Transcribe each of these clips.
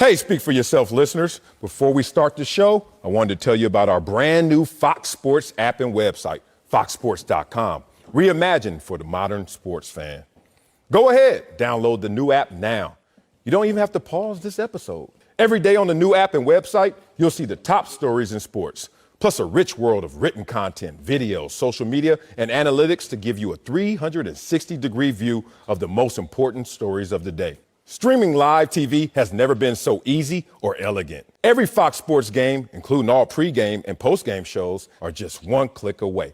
Hey, speak for yourself, listeners. Before we start the show, I wanted to tell you about our brand new Fox Sports app and website, foxsports.com. Reimagined for the modern sports fan. Go ahead, download the new app now. You don't even have to pause this episode. Every day on the new app and website, you'll see the top stories in sports, plus a rich world of written content, videos, social media, and analytics to give you a 360-degree view of the most important stories of the day. Streaming live TV has never been so easy or elegant. Every Fox Sports game, including all pregame and postgame shows, are just one click away.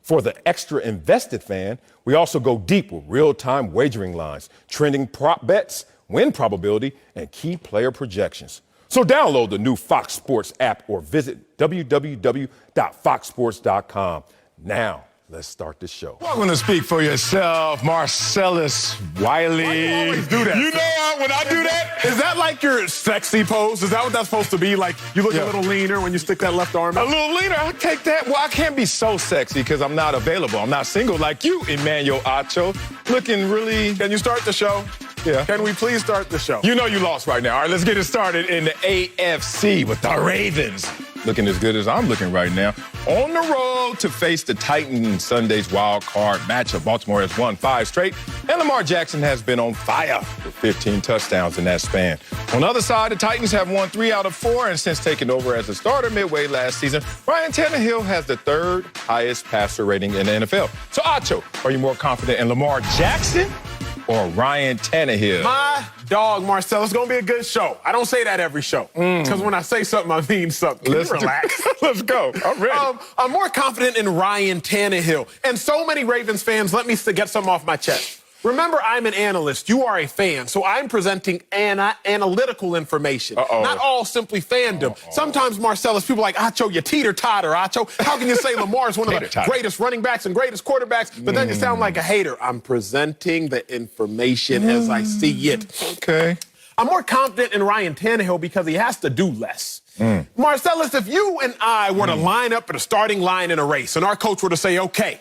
For the extra invested fan, we also go deep with real-time wagering lines, trending prop bets, win probability, and key player projections. So download the new Fox Sports app or visit www.foxsports.com. Now, let's start the show. Welcome to Speak for Yourself, Marcellus Wiley. Why do you always do that? You know when I do that? Is that like your sexy pose? Is that what that's supposed to be? Like you look a little leaner when you stick that left arm A out? little leaner, I'll take that. Well, I can't be so sexy because I'm not available. I'm not single like you, Emmanuel Acho. Looking really... Can you start the show? Yeah. Can we please start the show? You know you lost right now. All right, let's get it started in the AFC with the Ravens. Looking as good as I'm looking right now. On the road to face the Titans Sunday's wild card matchup. Baltimore has won 5 straight, and Lamar Jackson has been on fire with 15 touchdowns in that span. On the other side, the Titans have won 3 out of 4, and since taking over as a starter midway last season, Ryan Tannehill has the 3rd highest passer rating in the NFL. So, Acho, are you more confident in Lamar Jackson or Ryan Tannehill? My dog, Marcel, it's going to be a good show. I don't say that every show. Because when I say something, I mean something. Can you relax? Let's go. I'm ready. I'm more confident in Ryan Tannehill. And so many Ravens fans, let me get something off my chest. Remember, I'm an analyst. You are a fan. So I'm presenting analytical information. Not all simply fandom. Sometimes, Marcellus, people are like, Acho, you teeter-totter, Acho. How can you say Lamar is one of the greatest running backs and greatest quarterbacks, but then you sound like a hater? I'm presenting the information as I see it. Okay. I'm more confident in Ryan Tannehill because he has to do less. Marcellus, if you and I were to line up at a starting line in a race and our coach were to say, okay,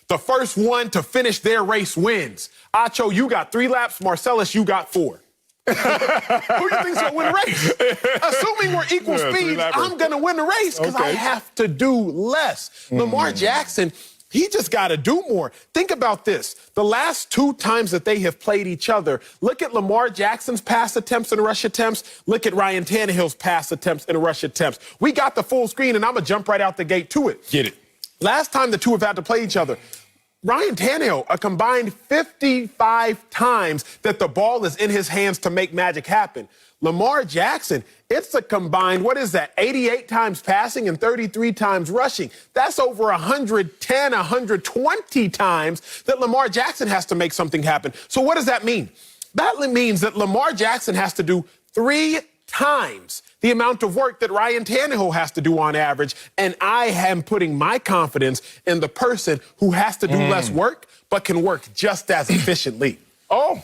the first one to finish their race wins. Acho, you got 3 laps. Marcellus, you got 4. Who do you think's going to win the race? Assuming we're equal speeds, I'm going to win the race because I have to do less. Lamar Jackson, he just got to do more. Think about this. The last 2 times that they have played each other, look at Lamar Jackson's pass attempts and rush attempts. Look at Ryan Tannehill's pass attempts and rush attempts. We got the full screen, and I'm going to jump right out the gate to it. Get it. Last time the two have had to play each other, Ryan Tannehill, a combined 55 times that the ball is in his hands to make magic happen. Lamar Jackson, it's a combined, 88 times passing and 33 times rushing. That's over 110, 120 times that Lamar Jackson has to make something happen. So what does that mean? That means that Lamar Jackson has to do 3 times the amount of work that Ryan Tannehill has to do on average, and I am putting my confidence in the person who has to do less work but can work just as efficiently. Oh,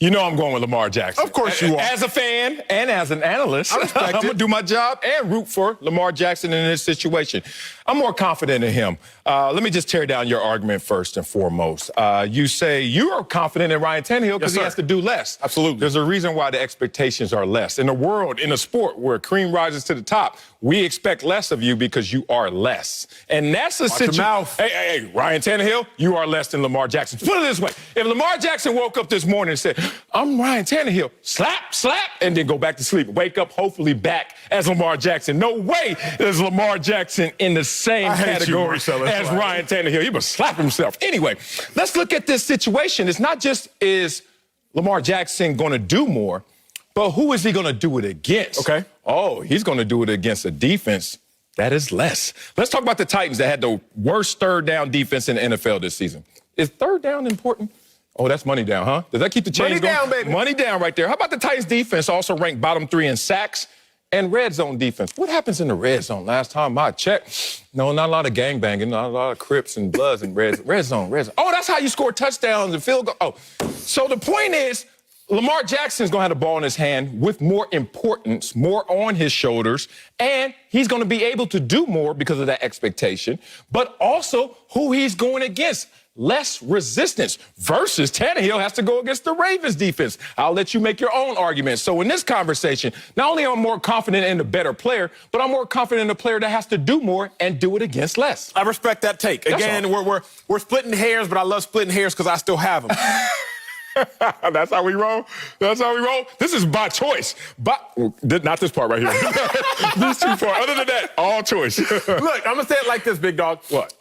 you know I'm going with Lamar Jackson. Of course you are. As a fan and as an analyst, I'm going to do my job and root for Lamar Jackson in this situation. I'm more confident in him. Let me just tear down your argument first and foremost. You say you are confident in Ryan Tannehill because he has to do less. Absolutely. There's a reason why the expectations are less. In a world, in a sport where cream rises to the top, we expect less of you because you are less. And that's the situation. Hey, Ryan Tannehill, you are less than Lamar Jackson. Put it this way. If Lamar Jackson woke up this morning and said, I'm Ryan Tannehill, slap, slap, and then go back to sleep, wake up hopefully back as Lamar Jackson. No way is Lamar Jackson in the same category as Ryan Tannehill. He would slap himself. Anyway, let's look at this situation. It's not just is Lamar Jackson going to do more, but who is he going to do it against? Okay. Oh, he's going to do it against a defense that is less. Let's talk about the Titans that had the worst third down defense in the NFL this season. Is third down important? Oh, that's money down, huh? Does that keep the chains going? Money down, baby. Money down right there. How about the Titans defense also ranked bottom 3 in sacks and red zone defense? What happens in the red zone? Last time I checked, no, not a lot of gangbanging, not a lot of Crips and Bloods in red zone. Oh, that's how you score touchdowns and field goals. Oh, so the point is, Lamar Jackson's going to have the ball in his hand with more importance, more on his shoulders, and he's going to be able to do more because of that expectation, but also who he's going against. less resistance versus Tannehill has to go against the Ravens defense. I'll let you make your own argument. So in this conversation, not only am I more confident in the better player, but I'm more confident in the player that has to do more and do it against less. I respect that take. Again, we're splitting hairs, but I love splitting hairs because I still have them. That's how we roll. That's how we roll. This is by choice. Not this part right here. These two parts. Other than that, all choice. Look, I'm going to say it like this, big dog. What?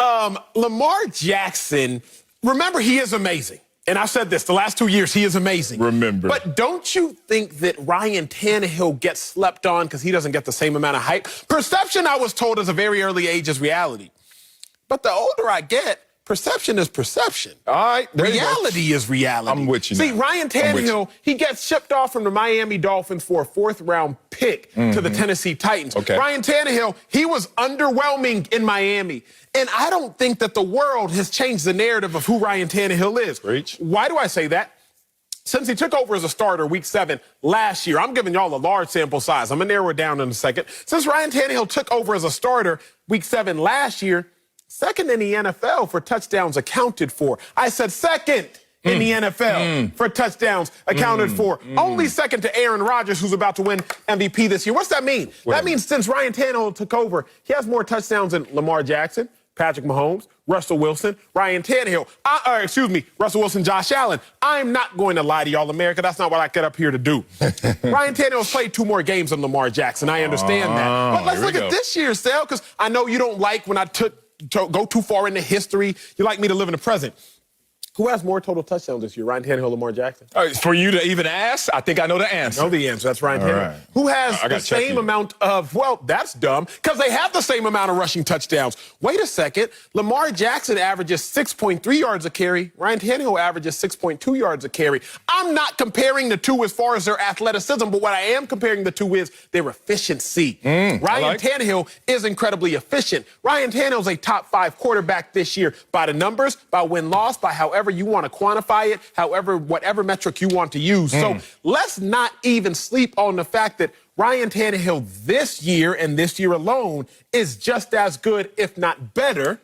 Lamar Jackson, remember, he is amazing. And I've said this the last 2 years, he is amazing. Remember. But don't you think that Ryan Tannehill gets slept on because he doesn't get the same amount of hype? Perception, I was told, at a very early age is reality. But the older I get, perception is perception. All right. Reality is reality. I'm with you. See, now. Ryan Tannehill, he gets shipped off from the Miami Dolphins for a 4th-round pick to the Tennessee Titans. Okay. Ryan Tannehill, he was underwhelming in Miami. And I don't think that the world has changed the narrative of who Ryan Tannehill is. Preach. Why do I say that? Since he took over as a starter week 7 last year, I'm giving y'all a large sample size. I'm going to narrow it down in a second. Since Ryan Tannehill took over as a starter week 7 last year, second in the NFL for touchdowns accounted for. I said second in the NFL for touchdowns accounted for. Only second to Aaron Rodgers, who's about to win MVP this year. What's that mean? That means since Ryan Tannehill took over, he has more touchdowns than Lamar Jackson, Patrick Mahomes, Russell Wilson, Ryan Tannehill, Russell Wilson, Josh Allen. I'm not going to lie to y'all, America. That's not what I get up here to do. Ryan Tannehill's played 2 more games than Lamar Jackson. I understand that. But let's look at this year's sale, because I know you don't like when I go too far into history. You like me to live in the present. Who has more total touchdowns this year, Ryan Tannehill or Lamar Jackson? For you to even ask, I think I know the answer. I know the answer. That's Ryan Tannehill. Right. Who has the same amount of, well, that's dumb, because they have the same amount of rushing touchdowns. Wait a second. Lamar Jackson averages 6.3 yards a carry. Ryan Tannehill averages 6.2 yards a carry. I'm not comparing the two as far as their athleticism, but what I am comparing the two is their efficiency. Ryan Tannehill is incredibly efficient. Ryan Tannehill's a top 5 quarterback this year by the numbers, by win-loss, by however you want to quantify it, whatever metric you want to use. So let's not even sleep on the fact that Ryan Tannehill this year and this year alone is just as good, if not better,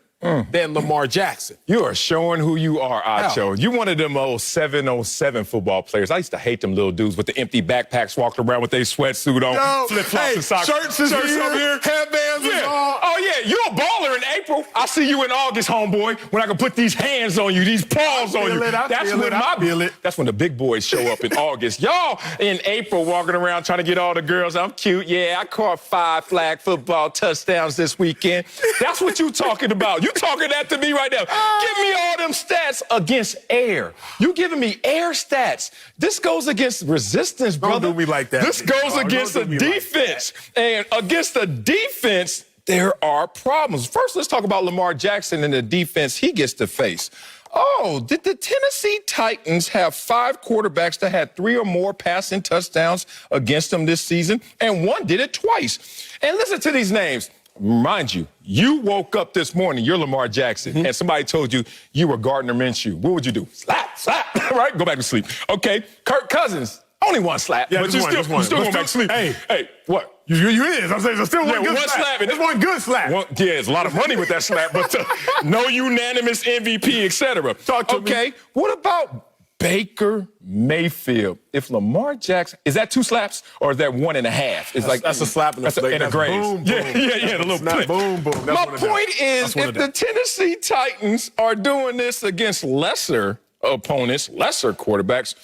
than Lamar Jackson. You are showing who you are, Acho. You one of them old 707 football players. I used to hate them little dudes with the empty backpacks walking around with their sweatsuit on, flip-flops and socks. Shirts up here, headbands is all. Oh, yeah, you're a baller in April. I see you in August, homeboy, when I can put these hands on you, these paws on you. That's when the big boys show up in August. Y'all in April walking around trying to get all the girls. I'm cute. Yeah, I caught 5 flag football touchdowns this weekend. That's what you talking about. You talking that to me right now. Give me all them stats against air. You giving me air stats. This goes against resistance, brother. Don't do me like that. This goes against the defense. And against the defense, there are problems. First, let's talk about Lamar Jackson and the defense he gets to face. Oh, did the Tennessee Titans have 5 quarterbacks that had 3 or more passing touchdowns against them this season? And one did it twice. And listen to these names. Mind you, you woke up this morning, you're Lamar Jackson, and somebody told you you were Gardner Minshew. What would you do? Slap, right? Go back to sleep. Okay, Kirk Cousins, only one slap. Yeah, but you still going back to sleep. Hey, what? You is. I'm saying there's still one good slap. There's one good slap. It's a lot of money with that slap, but no unanimous MVP, etc. Talk to me. Okay, what about Baker Mayfield? If Lamar Jackson, is that 2 slaps or is that 1.5? It's that's a slap in the grades. Boom, boom. Yeah, the little clip. Boom, boom. My point is, if the Tennessee Titans are doing this against lesser opponents, lesser quarterbacks,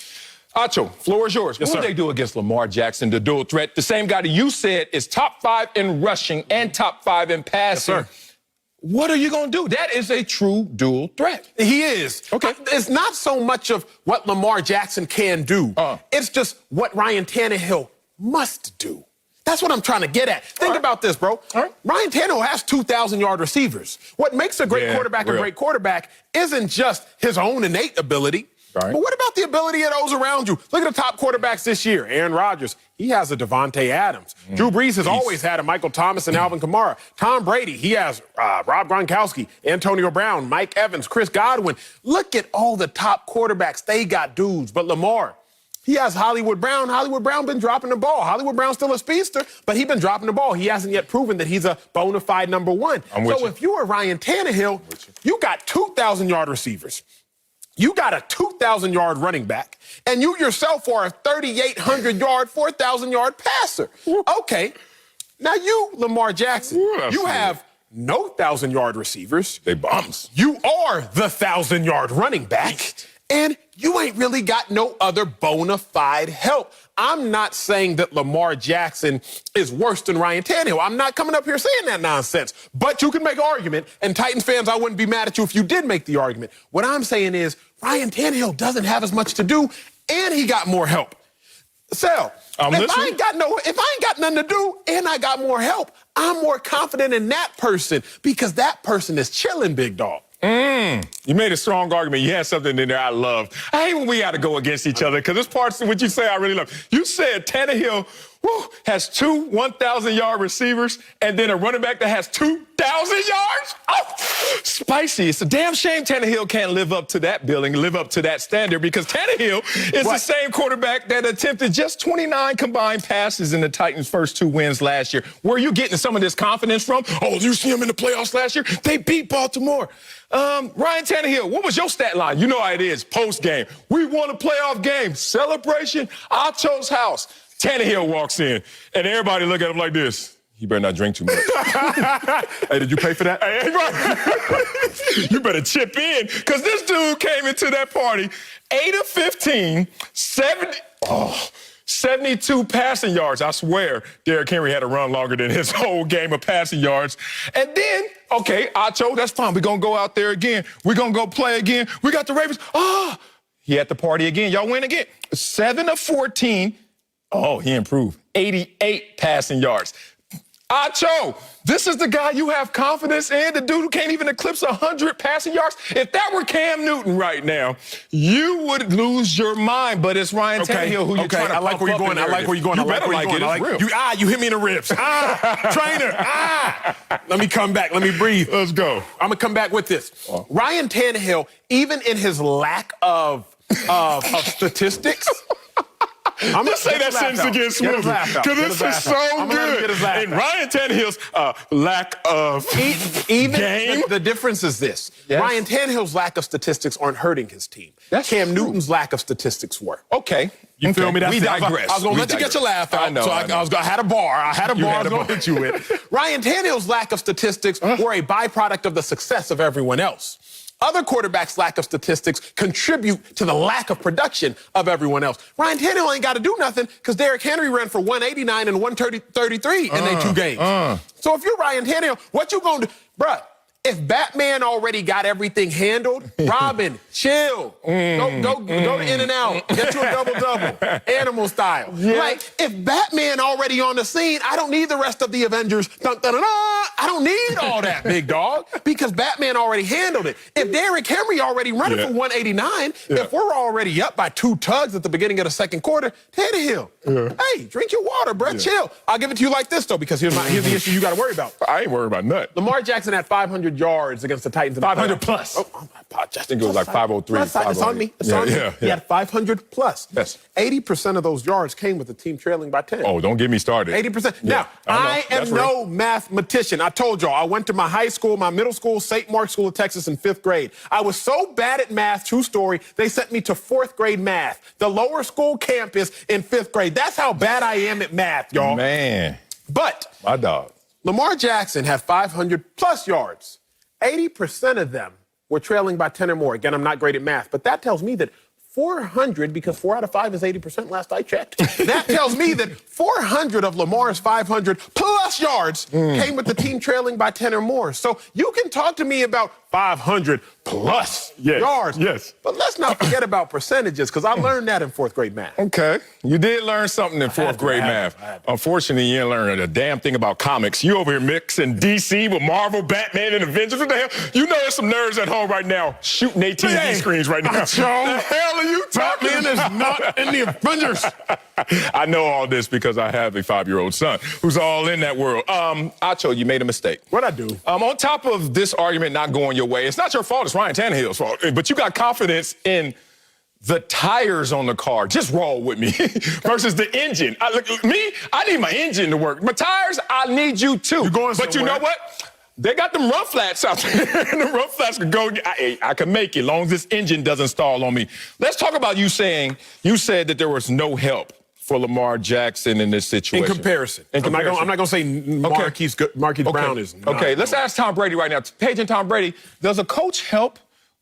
Acho, floor is yours. What would they do against Lamar Jackson, the dual threat? The same guy that you said is top 5 in rushing and top 5 in passing. Yes, sir. What are you going to do? That is a true dual threat. He is. Okay. It's not so much of what Lamar Jackson can do. It's just what Ryan Tannehill must do. That's what I'm trying to get at. Think about this, bro. Ryan Tannehill has 2,000-yard receivers. What makes a great quarterback a great quarterback isn't just his own innate ability. But what about the ability of those around you? Look at the top quarterbacks this year. Aaron Rodgers, he has a Devontae Adams. Drew Brees has always had a Michael Thomas and Alvin Kamara. Tom Brady, he has Rob Gronkowski, Antonio Brown, Mike Evans, Chris Godwin. Look at all the top quarterbacks. They got dudes. But Lamar, He has Hollywood Brown. Hollywood Brown been dropping the ball. Hollywood Brown's still a speedster, but he's been dropping the ball. He hasn't yet proven that he's a bona fide number one. So if you are Ryan Tannehill, you got 2,000-yard receivers. You got a 2,000-yard running back, and you yourself are a 3,800-yard, 4,000-yard passer. Okay. Now you, Lamar Jackson, you have no 1,000-yard receivers. They bums. You are the 1,000-yard running back, and you ain't really got no other bona fide help. I'm not saying that Lamar Jackson is worse than Ryan Tannehill. I'm not coming up here saying that nonsense. But you can make an argument, and Titans fans, I wouldn't be mad at you if you did make the argument. What I'm saying is Ryan Tannehill doesn't have as much to do, and he got more help. Sal, if I ain't got nothing to do and I got more help, I'm more confident in that person because that person is chilling, big dog. You made a strong argument. You had something in there I love. I hate when we got to go against each other because this part's what you say I really love. You said Tannehill has two 1,000-yard receivers and then a running back that has 2,000 yards? Oh, spicy. It's a damn shame Tannehill can't live up to that billing, live up to that standard because Tannehill is the same quarterback that attempted just 29 combined passes in the Titans' first 2 wins last year. Where are you getting some of this confidence from? Oh, you see him in the playoffs last year? They beat Baltimore. Ryan Tannehill, what was your stat line? You know how it is, post-game. We won a playoff game. Celebration, Acho's house. Tannehill walks in, and everybody look at him like this. You better not drink too much. Hey, did you pay for that? Hey, right. You better chip in, because this dude came into that party 8 of 15, 72 passing yards. I swear Derrick Henry had a run longer than his whole game of passing yards. And then, okay, Acho, that's fine. We're going to go out there again. We're going to go play again. We got the Ravens. He at the party again. Y'all win again. 7 of 14. Oh, he improved. 88 passing yards. Acho, this is the guy you have confidence in, the dude who can't even eclipse 100 passing yards. If that were Cam Newton right now, you would lose your mind, but it's Ryan Tannehill who you're trying to I like where you're going. I like where you're going. You better like it. It's real. You hit me in the ribs. Trainer. Let me come back. Let me breathe. Let's go. I'm going to come back with this. Ryan Tannehill, even in his lack of statistics, I'm gonna say that sentence again smoothly because this is so good. And Ryan Tannehill's lack of game. The difference is this: Ryan Tannehill's lack of statistics aren't hurting his team. Cam Newton's lack of statistics were. Okay, you feel me? We digress. I was gonna let you get your laugh out. I had a bar. I was gonna hit you with. Ryan Tannehill's lack of statistics were a byproduct of the success of everyone else. Other quarterbacks' lack of statistics contribute to the lack of production of everyone else. Ryan Tannehill ain't got to do nothing because Derrick Henry ran for 189 and 133 in their 2 games. So if you're Ryan Tannehill, what you gonna do? Bruh, if Batman already got everything handled, Robin, chill. Go to In-N-Out. Get you a double-double. Animal style. Like, if Batman already on the scene, I don't need the rest of the Avengers. I don't need all that, big dog, because Batman already handled it. If Derrick Henry already running for 189, if we're already up by 2 tugs at the beginning of the second quarter, Tannehill, hey, drink your water, bro. Chill. I'll give it to you like this, though, because here's the issue you got to worry about. I ain't worried about nothing. Lamar Jackson had 500 yards against the Titans. 500 plus. I think it was like 503. It's on me. It's on me. He had 500 plus. Yes. 80% of those yards came with the team trailing by 10. Oh, don't get me started. 80%. Now, I am no mathematician. I told y'all, I went to my high school, my middle school, St. Mark's School of Texas in 5th grade. I was so bad at math, true story, they sent me to 4th grade math, the lower school campus in 5th grade. That's how bad I am at math, y'all. Man. But my dog. Lamar Jackson had 500 plus yards. 80% of them were trailing by 10 or more. Again, I'm not great at math, but that tells me that 400, because 4 out of 5 is 80% last I checked. That tells me that 400 of Lamar's 500 plus yards came with the team trailing by 10 or more. So you can talk to me about 500 plus yards. Yes. But let's not forget about percentages, because I learned that in 4th grade math. Okay. You did learn something in 4th grade math. Unfortunately, you didn't learn a damn thing about comics. You over here mixing DC with Marvel, Batman, and Avengers. What the hell? You know there's some nerds at home right now shooting their TV screens right now. What the hell are you talking about? Batman is not in the Avengers. I know all this because I have a 5-year-old son who's all in that world. Acho, you made a mistake. What'd I do? On top of this argument not going your way, it's not your fault, it's Ryan Tannehill's fault. But you got confidence in the tires on the car, just roll with me, versus the engine. I need my engine to work. My tires, I need you too. You're going but somewhere. you know what? They got them run flats out there. The run flats can go. I can make it as long as this engine doesn't stall on me. Let's talk about you said that there was no help for Lamar Jackson in this situation. In comparison. I'm not going to say Marquise Brown is not. Okay, let's ask Tom Brady right now. Paige and Tom Brady, does a coach help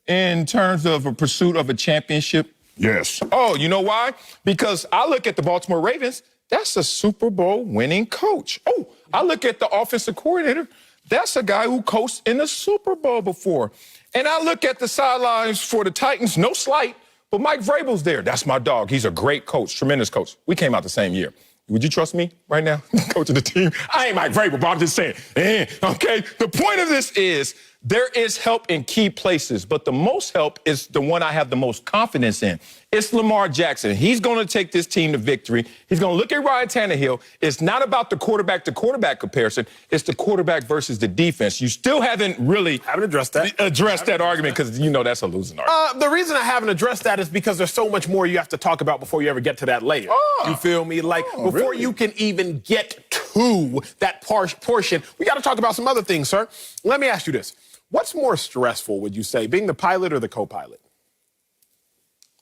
in terms of a pursuit of a championship? Yes. Oh, you know why? Because I look at the Baltimore Ravens, that's a Super Bowl winning coach. Oh, I look at the offensive coordinator, that's a guy who coached in the Super Bowl before. And I look at the sidelines for the Titans, no slight, but Mike Vrabel's there. That's my dog. He's a great coach, tremendous coach. We came out the same year. Would you trust me right now, coaching the team? I ain't Mike Vrabel, but I'm just saying. Okay, the point of this is there is help in key places, but the most help is the one I have the most confidence in. It's Lamar Jackson. He's going to take this team to victory. He's going to look at Ryan Tannehill. It's not about the quarterback-to-quarterback comparison. It's the quarterback versus the defense. You still haven't addressed that argument because you know that's a losing argument. The reason I haven't addressed that is because there's so much more you have to talk about before you ever get to that layer. You feel me? Before you can even get to that portion, we got to talk about some other things, sir. Let me ask you this. What's more stressful, would you say, being the pilot or the co-pilot?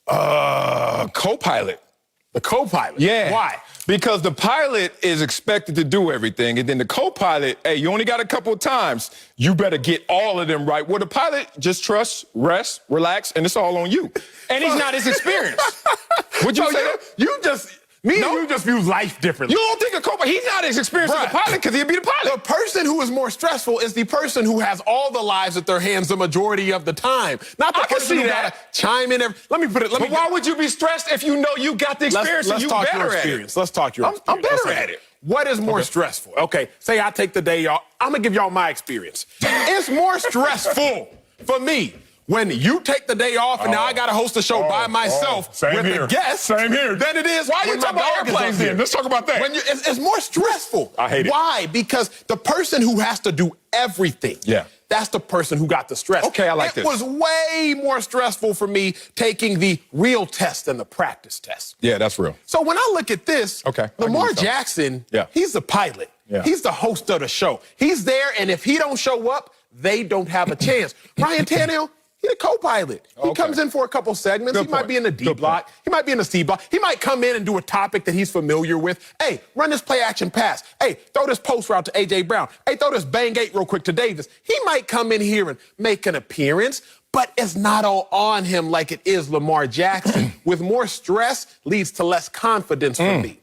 Co-pilot. The co-pilot? Yeah. Why? Because the pilot is expected to do everything, and then the co-pilot, hey, you only got a couple of times. You better get all of them right. Well, the pilot just trusts, rest, relax, and it's all on you. And he's not as experienced. Would you say that? You just view life differently. You don't think a co-pilot, he's not as experienced as the pilot because he'd be the pilot. The person who is more stressful is the person who has all the lives at their hands the majority of the time. Not the person who got to chime in. But why would you be stressed if you know you got the experience and you better at it? Let's talk your experience. I'm better at it. What is more stressful? Okay, say I take the day off. I'm going to give y'all my experience. It's more stressful for me when you take the day off and now I got to host a show by myself with the guests. Same here. Than it is. Why are you talking about airplanes then? Let's talk about that. It's more stressful. I hate it. Why? Because the person who has to do everything. Yeah. That's the person who got the stress. Okay, I like this. It was way more stressful for me taking the real test than the practice test. Yeah, that's real. So when I look at this, Lamar Jackson, he's the pilot. Yeah. He's the host of the show. He's there, and if he don't show up, they don't have a chance. Ryan Tannehill, he's a co-pilot. He comes in for a couple segments. He might be in the D block. He might be in the C block. He might come in and do a topic that he's familiar with. Hey, run this play-action pass. Hey, throw this post route to A.J. Brown. Hey, throw this bang eight real quick to Davis. He might come in here and make an appearance, but it's not all on him like it is Lamar Jackson. With more stress leads to less confidence for me.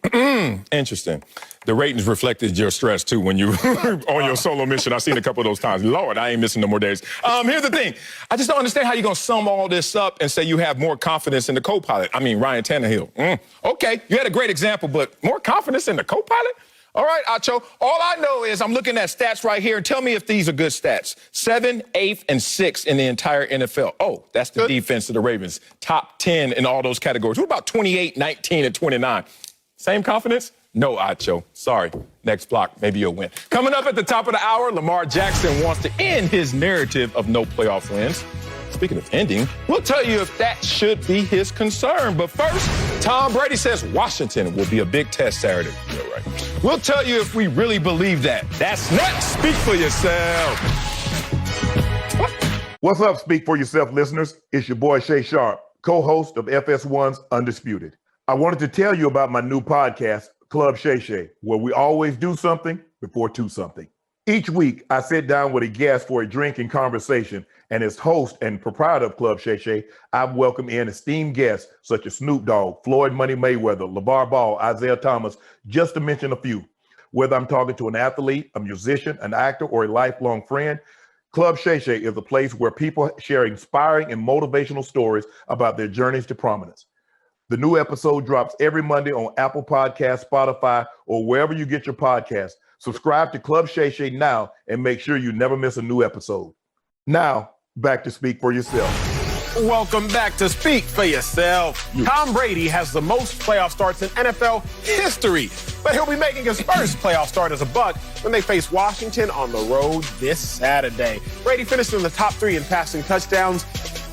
Interesting. The ratings reflected your stress, too, when you on your solo mission. I've seen a couple of those times. Lord, I ain't missing no more days. Here's the thing. I just don't understand how you're going to sum all this up and say you have more confidence in the co-pilot. I mean, Ryan Tannehill. Okay, you had a great example, but more confidence in the co-pilot? All right, Acho. All I know is I'm looking at stats right here. Tell me if these are good stats. 7th, 8th, and 6th in the entire NFL. Oh, that's the defense of the Ravens. Top 10 in all those categories. What about 28, 19, and 29? Same confidence? No, Acho. Sorry. Next block, maybe you'll win. Coming up at the top of the hour, Lamar Jackson wants to end his narrative of no playoff wins. Speaking of ending, we'll tell you if that should be his concern. But first, Tom Brady says Washington will be a big test Saturday. Yeah, right. We'll tell you if we really believe that. That's next. Speak for yourself. What's up, Speak for Yourself listeners? It's your boy Shay Sharp, co-host of FS1's Undisputed. I wanted to tell you about my new podcast, Club Shay Shay, where we always do something before two something. Each week, I sit down with a guest for a drink and conversation, and as host and proprietor of Club Shay Shay, I've welcomed in esteemed guests such as Snoop Dogg, Floyd Money Mayweather, LeVar Ball, Isaiah Thomas, just to mention a few. Whether I'm talking to an athlete, a musician, an actor, or a lifelong friend, Club Shay Shay is a place where people share inspiring and motivational stories about their journeys to prominence. The new episode drops every Monday on Apple Podcasts, Spotify, or wherever you get your podcasts. Subscribe to Club Shay Shay now and make sure you never miss a new episode. Now, back to Speak for Yourself. Welcome back to Speak for Yourself. Tom Brady has the most playoff starts in NFL history, but he'll be making his first playoff start as a Buc when they face Washington on the road this Saturday. Brady finished in the top 3 in passing touchdowns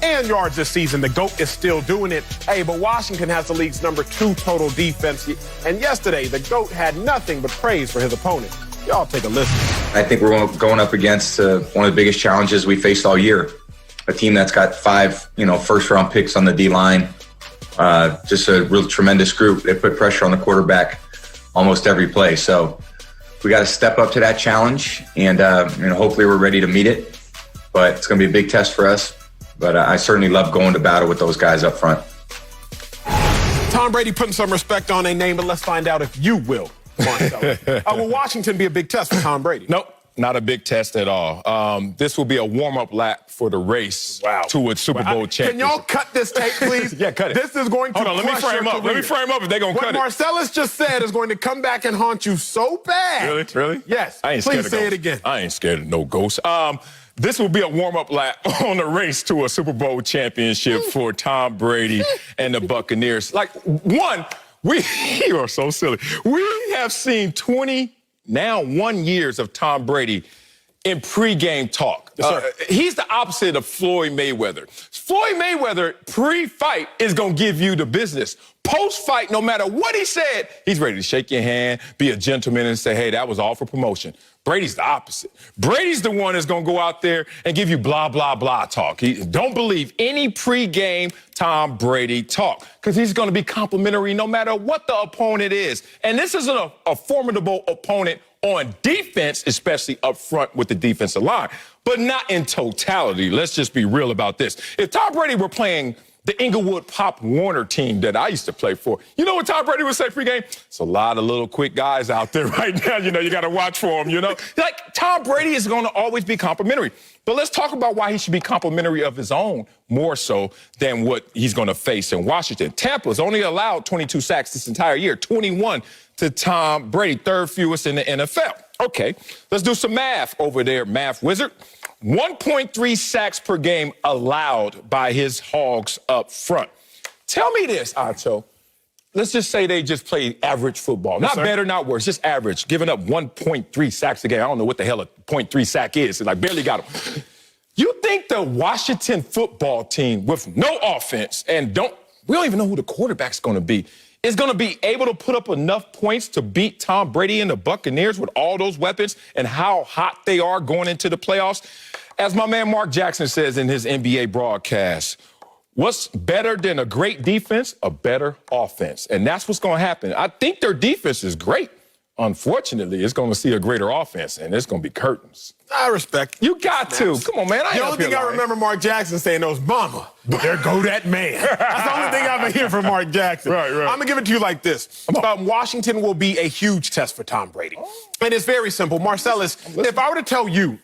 and yards this season. The GOAT is still doing it. Hey, but Washington has the league's #2 total defense. And yesterday, the GOAT had nothing but praise for his opponent. Y'all take a listen. I think we're going up against one of the biggest challenges we faced all year. A team that's got 5, first-round picks on the D-line. Just a real tremendous group. They put pressure on the quarterback almost every play. So we got to step up to that challenge, and hopefully we're ready to meet it. But it's going to be a big test for us. But I certainly love going to battle with those guys up front. Tom Brady putting some respect on a name, but let's find out if you will. Will Washington be a big test for Tom Brady? Nope, not a big test at all. This will be a warm-up lap for the race to a Super Bowl championship. Can y'all cut this tape, please? Yeah, cut it. This is going to Hold on, let me frame up. Let me frame up if they're going to cut it. What Marcellus just said is going to come back and haunt you so bad. Really? Yes. I ain't scared Please of say ghosts. it again. I ain't scared of no ghosts. This will be a warm-up lap on the race to a Super Bowl championship for Tom Brady and the Buccaneers. You are so silly. We have seen 21 years of Tom Brady in pregame talk. He's the opposite of Floyd Mayweather. Floyd Mayweather, pre-fight, is going to give you the business. Post-fight, no matter what he said, he's ready to shake your hand, be a gentleman, and say, hey, that was all for promotion. Brady's the opposite. Brady's the one that's going to go out there and give you blah, blah, blah talk. Don't believe any pregame Tom Brady talk because he's going to be complimentary no matter what the opponent is. And this is a formidable opponent on defense, especially up front with the defensive line, but not in totality. Let's just be real about this. If Tom Brady were playing the Inglewood Pop Warner team that I used to play for, you know what Tom Brady would say pregame? It's a lot of little quick guys out there right now. You got to watch for them, Like, Tom Brady is going to always be complimentary. But let's talk about why he should be complimentary of his own more so than what he's going to face in Washington. Tampa's only allowed 22 sacks this entire year, 21 to Tom Brady, third fewest in the NFL. Okay, let's do some math over there, math wizard. 1.3 sacks per game allowed by his Hogs up front. Tell me this, Acho. Let's just say they just play average football. Not better, not worse, just average, giving up 1.3 sacks a game. I don't know what the hell a 0.3 sack is. It's like barely got them. You think the Washington football team with no offense and we don't even know who the quarterback's going to be, is going to be able to put up enough points to beat Tom Brady and the Buccaneers with all those weapons and how hot they are going into the playoffs? As my man Mark Jackson says in his NBA broadcast, what's better than a great defense? A better offense. And that's what's going to happen. I think their defense is great. Unfortunately, it's going to see a greater offense, and it's going to be curtains. I respect. You got to. Come on, man. The only thing I remember Mark Jackson saying was, Mama, there go that man. That's the only thing I've been hearing from Mark Jackson. Right. I'm going to give it to you like this. Washington will be a huge test for Tom Brady. And it's very simple. Marcellus, if I were to tell you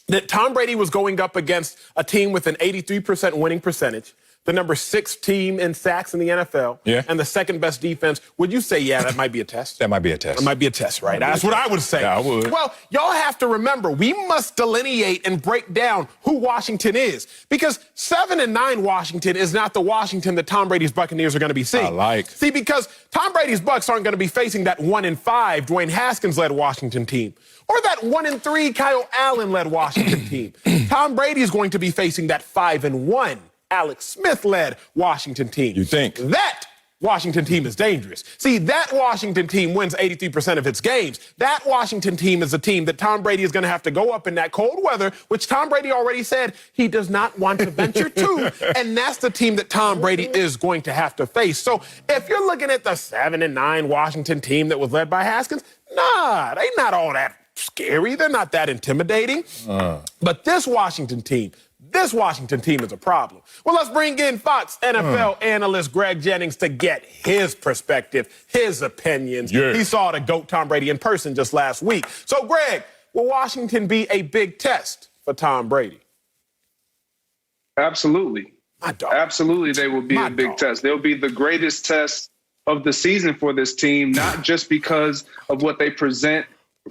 that Tom Brady was going up against a team with an 83% winning percentage, the number 6 team in sacks in the NFL, and the second best defense, would you say, yeah, that might be a test? That might be a test. It might be a test, right? That's what I would say. Yeah, I would. Well, y'all have to remember, we must delineate and break down who Washington is. Because 7-9 Washington is not the Washington that Tom Brady's Buccaneers are going to be seeing. See, because Tom Brady's Bucs aren't going to be facing that 1-5 Dwayne Haskins-led Washington team, or that 1-3 Kyle Allen-led Washington team. Tom Brady is going to be facing that 5-1 Alex Smith-led Washington team. You think? That Washington team is dangerous. See, that Washington team wins 83% of its games. That Washington team is a team that Tom Brady is going to have to go up in that cold weather, which Tom Brady already said he does not want to venture to. And that's the team that Tom Brady is going to have to face. So if you're looking at the 7-9 Washington team that was led by Haskins, nah, they not all that scary. They're not that intimidating. But this Washington team is a problem. Well, let's bring in Fox NFL analyst Greg Jennings to get his perspective, his opinions. He saw the GOAT Tom Brady in person just last week. So, Greg, will Washington be a big test for Tom Brady? Absolutely. Absolutely, they will be a big test. They'll be the greatest test of the season for this team, not just because of what they present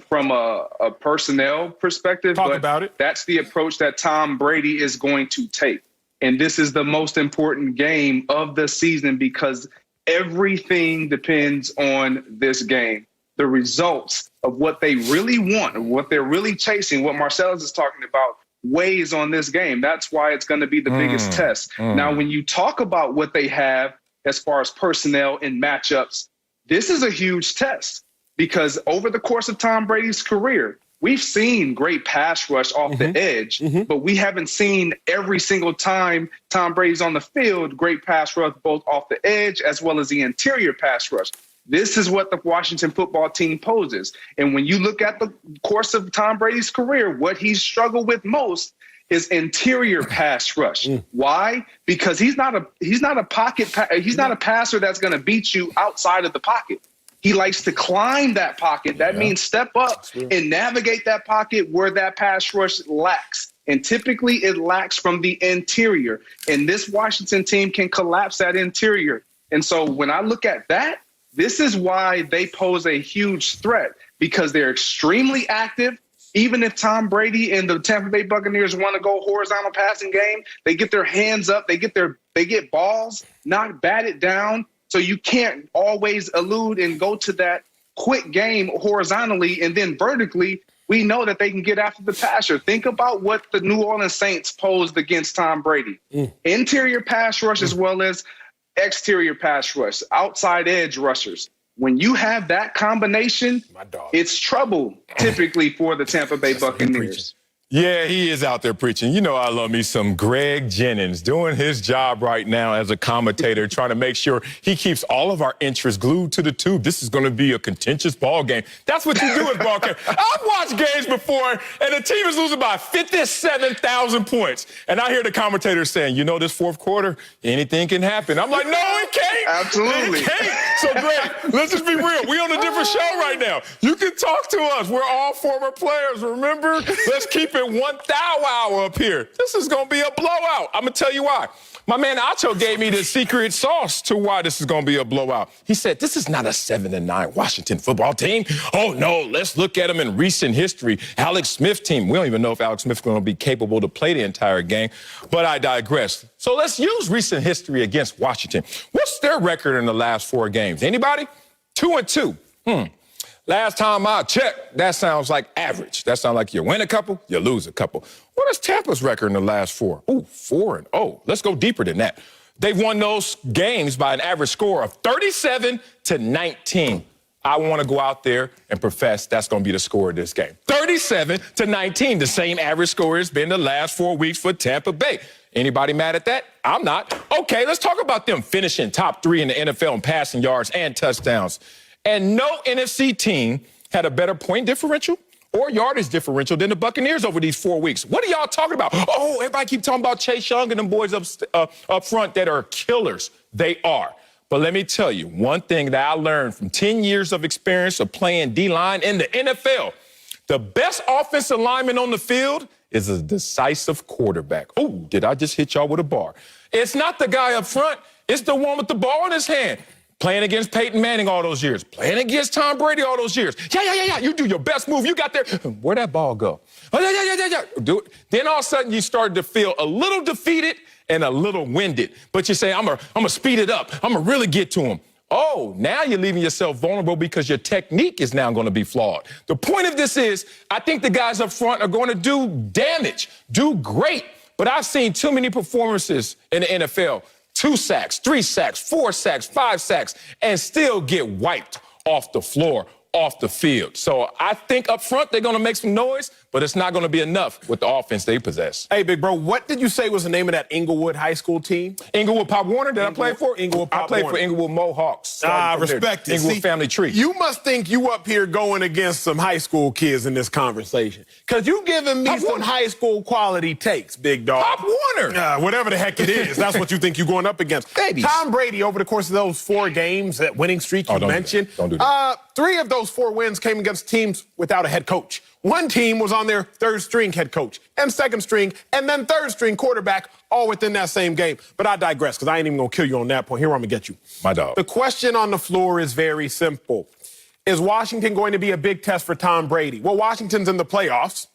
from a personnel perspective, but that's the approach that Tom Brady is going to take. And this is the most important game of the season because everything depends on this game. The results of what they really want, what they're really chasing, what Marcellus is talking about, weighs on this game. That's why it's going to be the biggest test. Now, when you talk about what they have as far as personnel and matchups, this is a huge test because over the course of Tom Brady's career, we've seen great pass rush off the edge, but we haven't seen every single time Tom Brady's on the field, great pass rush both off the edge as well as the interior pass rush. This is what the Washington football team poses. And when you look at the course of Tom Brady's career, what he's struggled with most is interior pass rush. Why? Because he's not a passer that's going to beat you outside of the pocket. He likes to climb that pocket. That means step up and navigate that pocket where that pass rush lacks. And typically it lacks from the interior. And this Washington team can collapse that interior. And so when I look at that, this is why they pose a huge threat, because they're extremely active. Even if Tom Brady and the Tampa Bay Buccaneers want to go horizontal passing game, they get their hands up, they get balls, not batted down. So you can't always elude and go to that quick game horizontally, and then vertically, we know that they can get after the passer. Think about what the New Orleans Saints posed against Tom Brady. Interior pass rush as well as exterior pass rush, outside edge rushers. When you have that combination, it's trouble typically for the Tampa Bay Buccaneers. Yeah, he is out there preaching. You know I love me some Greg Jennings doing his job right now as a commentator, trying to make sure he keeps all of our interests glued to the tube. This is going to be a contentious ball game. That's what you do as ball game. I've watched games before, and the team is losing by 57,000 points. And I hear the commentators saying, you know, this fourth quarter, anything can happen. I'm like, no, it can't. Absolutely. It can't. So, Greg, let's just be real. We're on a different show right now. You can talk to us. We're all former players, remember? Let's keep it 1 thou hour up here. This is going to be a blowout. I'm going to tell you why. My man Acho gave me the secret sauce to why this is going to be a blowout. He said, this is not a 7-9 Washington football team. Oh, no, let's look at them in recent history. Alex Smith team. We don't even know if Alex Smith is going to be capable to play the entire game, but I digress. So let's use recent history against Washington. What's their record in the last 4 games? Anybody? 2-2. Last time I checked, that sounds like average. That sounds like you win a couple, you lose a couple. What is Tampa's record in the last 4? Ooh, 4-0. Let's go deeper than that. They've won those games by an average score of 37-19. I want to go out there and profess that's going to be the score of this game. 37-19, the same average score has been the last 4 weeks for Tampa Bay. Anybody mad at that? I'm not. Okay, let's talk about them finishing top 3 in the NFL in passing yards and touchdowns. And no NFC team had a better point differential or yardage differential than the Buccaneers over these 4 weeks. What are y'all talking about? Oh, everybody keep talking about Chase Young and them boys up front that are killers. They are. But let me tell you, one thing that I learned from 10 years of experience of playing D-line in the NFL, the best offensive lineman on the field is a decisive quarterback. Oh, did I just hit y'all with a bar? It's not the guy up front. It's the one with the ball in his hand. Playing against Peyton Manning all those years. Playing against Tom Brady all those years. Yeah. You do your best move. You got there. Where'd that ball go? Oh, yeah. Do it. Then all of a sudden you started to feel a little defeated and a little winded. But you say, I'm gonna speed it up. I'm gonna really get to him. Oh, now you're leaving yourself vulnerable because your technique is now going to be flawed. The point of this is, I think the guys up front are going to do damage, do great. But I've seen too many performances in the NFL. 2 sacks, 3 sacks, 4 sacks, 5 sacks, and still get wiped off the floor, off the field. So I think up front they're going to make some noise, but it's not going to be enough with the offense they possess. Hey, big bro, what did you say was the name of that Inglewood High School team? Inglewood Pop Warner that I played for? Inglewood Pop I played Warner. for Inglewood Mohawks. Respect it. Inglewood Family Tree. You must think you up here going against some high school kids in this conversation. Because you giving me some high school quality takes, big dog. Pop Warner. Whatever the heck it is, that's what you think you're going up against. Babies. Tom Brady, over the course of those 4 games, that winning streak you mentioned. Don't do that. 3 of those 4 wins came against teams without a head coach. One team was on their 3rd string head coach and 2nd string and then 3rd string quarterback all within that same game. But I digress because I ain't even going to kill you on that point. Here, I'm going to get you. My dog. The question on the floor is very simple. Is Washington going to be a big test for Tom Brady? Well, Washington's in the playoffs.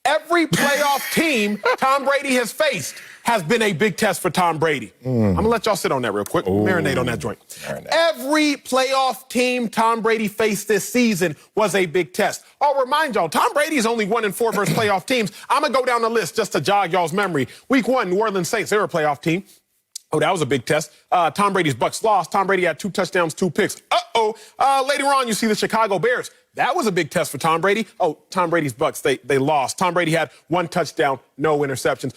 Every playoff team Tom Brady has faced has been a big test for Tom Brady. I'm going to let y'all sit on that real quick. Marinate on that joint. Every playoff team Tom Brady faced this season was a big test. I'll remind y'all, Tom Brady's only 1-4 versus playoff teams. I'm going to go down the list just to jog y'all's memory. Week 1, New Orleans Saints, they were a playoff team. Oh, that was a big test. Tom Brady's Bucs lost. Tom Brady had 2 touchdowns, 2 picks. Later on, you see the Chicago Bears. That was a big test for Tom Brady. Oh, Tom Brady's Bucs, they lost. Tom Brady had 1 touchdown, no interceptions.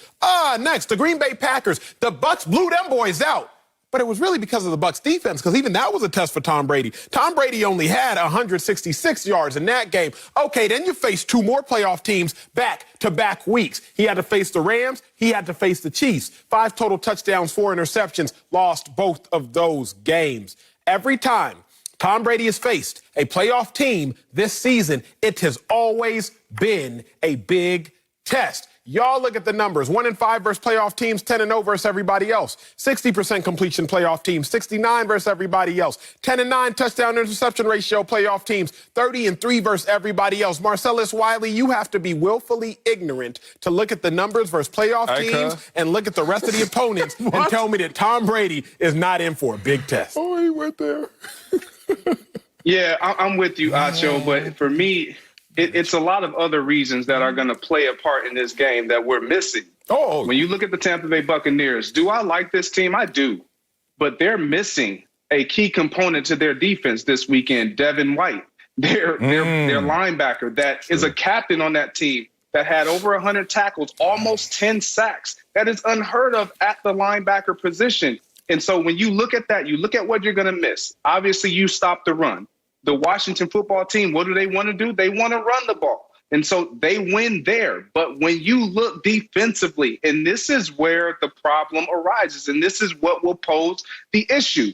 Next, the Green Bay Packers. The Bucs blew them boys out. But it was really because of the Bucs defense, because even that was a test for Tom Brady. Tom Brady only had 166 yards in that game. Okay, then you face 2 more playoff teams back-to-back weeks. He had to face the Rams. He had to face the Chiefs. 5 total touchdowns, 4 interceptions. Lost both of those games. Every time Tom Brady has faced a playoff team this season, it has always been a big test. Y'all look at the numbers. 1-5 versus playoff teams, 10-0 versus everybody else. 60% completion playoff teams, 69 versus everybody else. 10-9 touchdown interception ratio playoff teams, 30-3 versus everybody else. Marcellus Wiley, you have to be willfully ignorant to look at the numbers versus playoff teams and look at the rest of the opponents and tell me that Tom Brady is not in for a big test. Oh, he went there. Yeah, I'm with you, Acho, but for me, it's a lot of other reasons that are going to play a part in this game that we're missing. When you look at the Tampa Bay Buccaneers, do I like this team? I do. But they're missing a key component to their defense this weekend, Devin White, their linebacker that is a captain on that team that had over 100 tackles, almost 10 sacks. That is unheard of at the linebacker position. And so when you look at that, you look at what you're going to miss. Obviously, you stop the run. The Washington football team, what do they want to do? They want to run the ball. And so they win there. But when you look defensively, and this is where the problem arises, and this is what will pose the issue.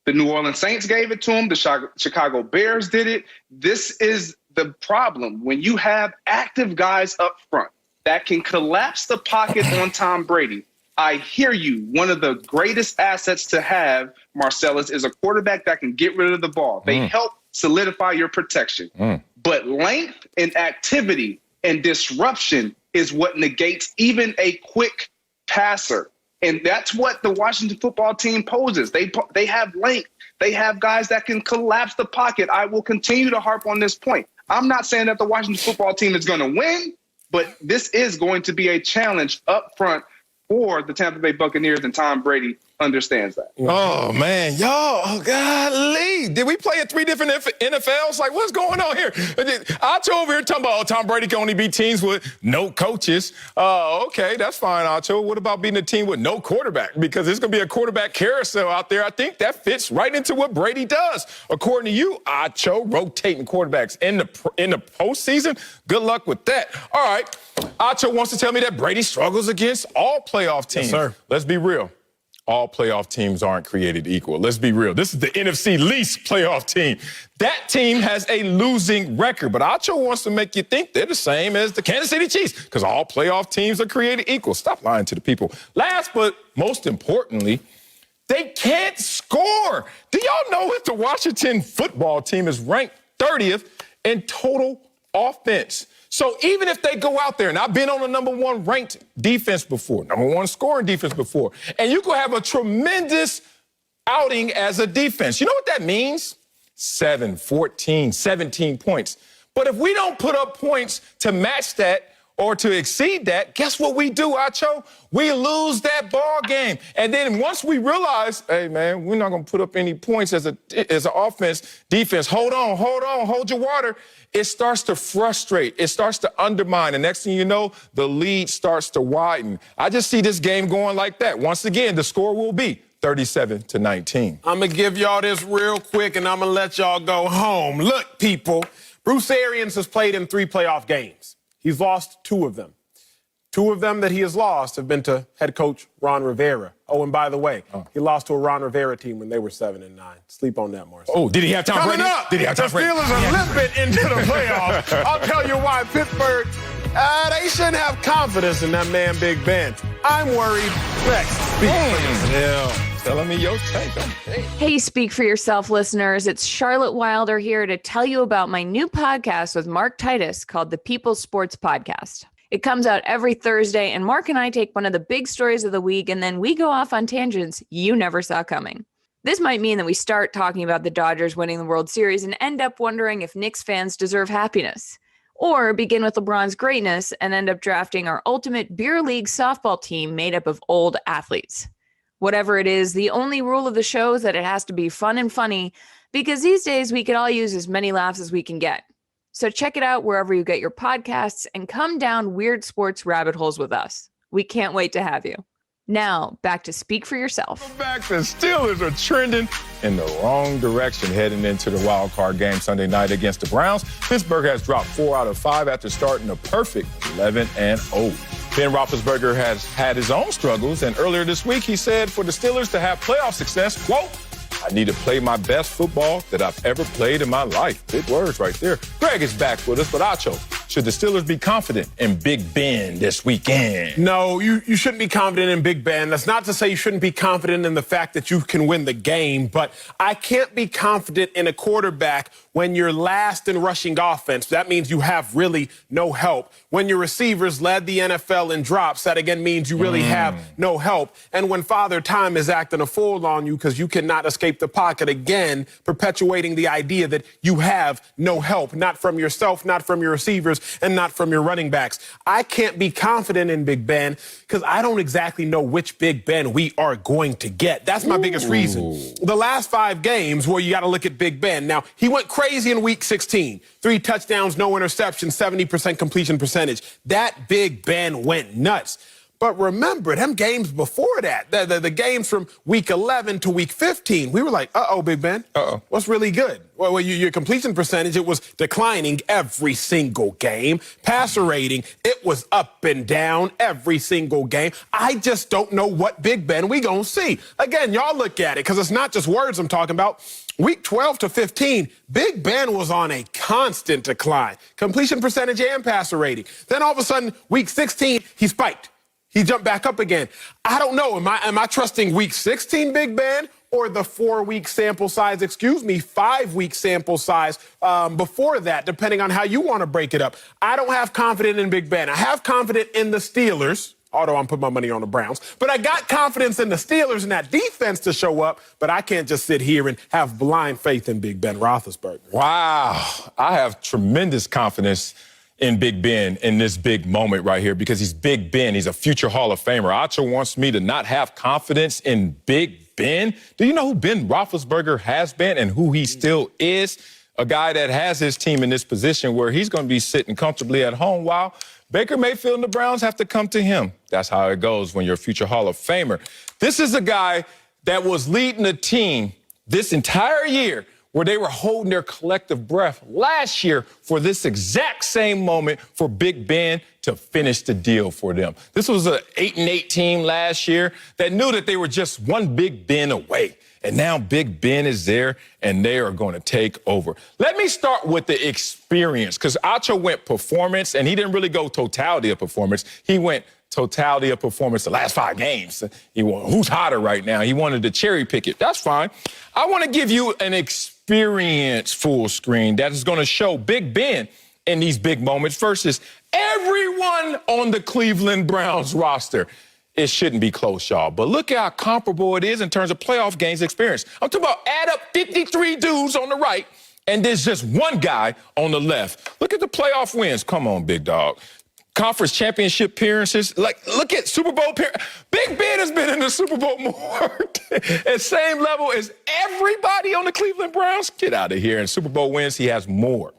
The New Orleans Saints gave it to them. The Chicago Bears did it. This is the problem. When you have active guys up front that can collapse the pocket on Tom Brady, I hear you. One of the greatest assets to have, Marcellus, is a quarterback that can get rid of the ball. They help solidify your protection. But length and activity and disruption is what negates even a quick passer. And that's what the Washington football team poses. They have length. They have guys that can collapse the pocket. I will continue to harp on this point. I'm not saying that the Washington football team is going to win, but this is going to be a challenge up front for the Tampa Bay Buccaneers, and Tom Brady understands that. Oh, man. Y'all, golly. Did we play at 3 different NFLs? Like, what's going on here? Acho over here talking about, Tom Brady can only beat teams with no coaches. Okay, that's fine, Acho. What about beating a team with no quarterback? Because there's going to be a quarterback carousel out there. I think that fits right into what Brady does. According to you, Acho, rotating quarterbacks in the postseason. Good luck with that. All right. Acho wants to tell me that Brady struggles against all playoff teams. Yes, sir. Let's be real. All playoff teams aren't created equal. Let's be real. This is the NFC least playoff team. That team has a losing record, but Acho wants to make you think they're the same as the Kansas City Chiefs because all playoff teams are created equal. Stop lying to the people. Last but most importantly, they can't score. Do y'all know that the Washington football team is ranked 30th in total offense? So even if they go out there, and I've been on the #1 ranked defense before, #1 scoring defense before, and you could have a tremendous outing as a defense. You know what that means? 7, 14, 17 points. But if we don't put up points to match that or to exceed that, guess what we do, Acho? We lose that ball game. And then once we realize, hey, man, we're not going to put up any points as an offense, defense, hold on, hold your water. It starts to frustrate. It starts to undermine. The next thing you know, the lead starts to widen. I just see this game going like that. Once again, the score will be 37-19. I'm going to give y'all this real quick, and I'm going to let y'all go home. Look, people, Bruce Arians has played in 3 playoff games. He's lost 2 of them. 2 of them that he has lost have been to head coach Ron Rivera. Oh, and by the way, he lost to a Ron Rivera team when they were 7-9. Sleep on that, Marcel. Oh, did he have Tom Brady? Did he have Tom Brady? The Steelers are limping into the playoffs. I'll tell you why. Pittsburgh, they shouldn't have confidence in that man, Big Ben. I'm worried. Next. Speak for yourself. Telling me your take. Hey, Speak for Yourself listeners. It's Charlotte Wilder here to tell you about my new podcast with Mark Titus called the People's Sports Podcast. It comes out every Thursday, and Mark and I take one of the big stories of the week, and then we go off on tangents you never saw coming. This might mean that we start talking about the Dodgers winning the World Series and end up wondering if Knicks fans deserve happiness. Or begin with LeBron's greatness and end up drafting our ultimate beer league softball team made up of old athletes. Whatever it is, the only rule of the show is that it has to be fun and funny, because these days we could all use as many laughs as we can get. So check it out wherever you get your podcasts and come down weird sports rabbit holes with us. We can't wait to have you. Now, back to Speak for Yourself. Back, the Steelers are trending in the wrong direction heading into the wild card game Sunday night against the Browns. Pittsburgh has dropped 4 out of 5 after starting a perfect 11-0. Ben Roethlisberger has had his own struggles, and earlier this week he said for the Steelers to have playoff success, quote, I need to play my best football that I've ever played in my life. Big words right there. Greg is back with us, but Acho, should the Steelers be confident in Big Ben this weekend? No, you shouldn't be confident in Big Ben. That's not to say you shouldn't be confident in the fact that you can win the game, but I can't be confident in a quarterback when you're last in rushing offense. That means you have really no help. When your receivers led the NFL in drops, that again means you really have no help. And when Father Time is acting a fool on you because you cannot escape the pocket, again, perpetuating the idea that you have no help, not from yourself, not from your receivers, and not from your running backs. I can't be confident in Big Ben because I don't exactly know which Big Ben we are going to get. That's my biggest reason. The last 5 games where you got to look at Big Ben. Now, he went crazy in week 16. 3 touchdowns, no interceptions, 70% completion percentage. That Big Ben went nuts. But remember, them games before that, the games from week 11 to week 15, we were like, uh-oh, Big Ben. Uh-oh. What's really good? Well, your completion percentage, it was declining every single game. Passer rating, it was up and down every single game. I just don't know what Big Ben we gonna see. Again, y'all look at it, because it's not just words I'm talking about. Week 12 to 15, Big Ben was on a constant decline. Completion percentage and passer rating. Then all of a sudden, week 16, he spiked. He jumped back up again. I don't know. Am I trusting week 16 Big Ben or the 4-week sample size, 5-week sample size before that, depending on how you want to break it up? I don't have confidence in Big Ben. I have confidence in the Steelers, although I'm putting my money on the Browns. But I got confidence in the Steelers and that defense to show up, but I can't just sit here and have blind faith in Big Ben Roethlisberger. Wow. I have tremendous confidence in Big Ben in this big moment right here because he's Big Ben. He's a future Hall of Famer. Acho wants me to not have confidence in Big Ben. Do you know who Ben Roethlisberger has been and who he still is? A guy that has his team in this position where he's going to be sitting comfortably at home while Baker Mayfield and the Browns have to come to him. That's how it goes when you're a future Hall of Famer. This is a guy that was leading a team this entire year where they were holding their collective breath last year for this exact same moment for Big Ben to finish the deal for them. This was an 8-8 team last year that knew that they were just one Big Ben away. And now Big Ben is there, and they are going to take over. Let me start with the experience, because Acho went performance, and he didn't really go totality of performance. He went totality of performance the last 5 games. He won, who's hotter right now? He wanted to cherry pick it. That's fine. I want to give you an experience full screen that is going to show Big Ben in these big moments versus everyone on the Cleveland Browns roster. It shouldn't be close, y'all. But look at how comparable it is in terms of playoff games experience. I'm talking about add up 53 dudes on the right, and there's just one guy on the left. Look at the playoff wins. Come on, big dog. Conference championship appearances. Like, look at Super Bowl appearances. Big Ben has been in the Super Bowl more at same level as everybody on the Cleveland Browns. Get out of here. And Super Bowl wins, he has more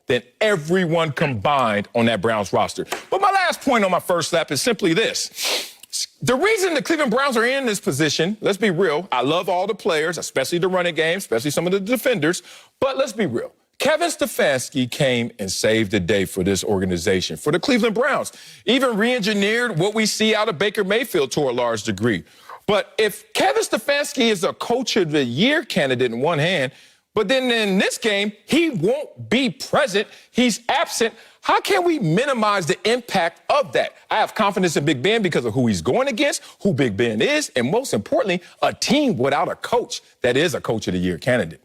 than everyone combined on that Browns roster. But my last point on my first lap is simply this. The reason the Cleveland Browns are in this position, let's be real, I love all the players, especially the running game, especially some of the defenders, but let's be real. Kevin Stefanski came and saved the day for this organization, for the Cleveland Browns, even re-engineered what we see out of Baker Mayfield to a large degree. But if Kevin Stefanski is a Coach of the Year candidate in one hand, but then in this game, he won't be present, he's absent, how can we minimize the impact of that? I have confidence in Big Ben because of who he's going against, who Big Ben is, and most importantly, a team without a coach that is a Coach of the Year candidate.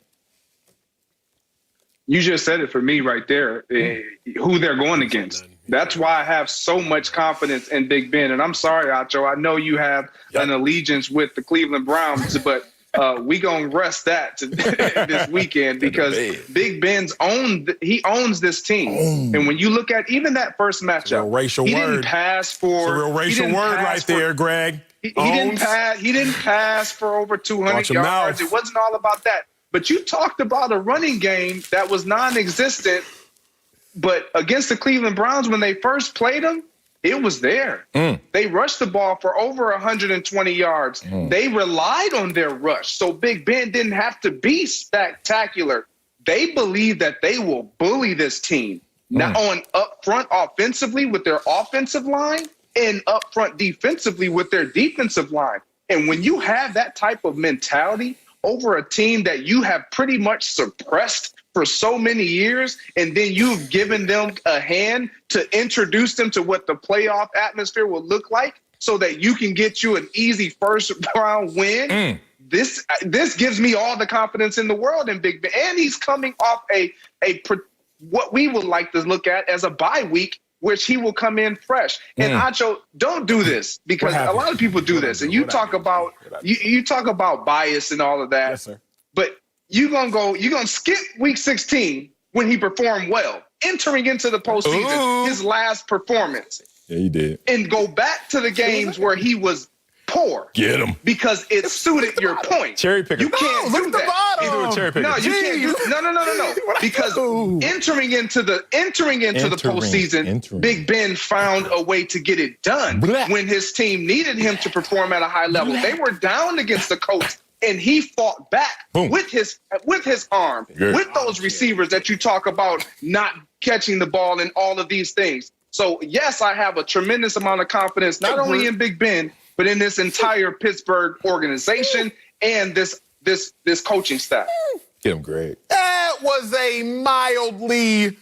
You just said it for me right there, who they're going against. That's why I have so much confidence in Big Ben. And I'm sorry, Acho, I know you have an allegiance with the Cleveland Browns, but we going to rest that this weekend because Big Ben's owns this team. And when you look at even that first matchup, he didn't pass for – It's a real racial word right there, Greg. He didn't pass for over 200 yards. It wasn't all about that. But you talked about a running game that was non-existent, but against the Cleveland Browns, when they first played them, it was there. They rushed the ball for over 120 yards. They relied on their rush. So Big Ben didn't have to be spectacular. They believe that they will bully this team, not on up front offensively with their offensive line and up front defensively with their defensive line. And when you have that type of mentality over a team that you have pretty much suppressed for so many years, and then you've given them a hand to introduce them to what the playoff atmosphere will look like so that you can get you an easy first round win. This gives me all the confidence in the world in Big Ben. And he's coming off what we would like to look at as a bye week, which he will come in fresh. And Acho, don't do this because a lot of people do this. And you talk about bias and all of that. Yes, sir. But you're gonna skip week 16 when he performed well, entering into the postseason, his last performance. Yeah, he did. And go back to the games where he was poor. Get him. Because it suited your point. Cherry picker. You can't do that. He threw a cherry picker. No, you can't do no. Because entering into the postseason, Big Ben found a way to get it done when his team needed him to perform at a high level. They were down against the Colts, and he fought back with his arm, with those receivers that you talk about not catching the ball and all of these things. So, yes, I have a tremendous amount of confidence, not only in Big Ben, but in this entire Pittsburgh organization and this coaching staff. Get him, Greg. That was a mildly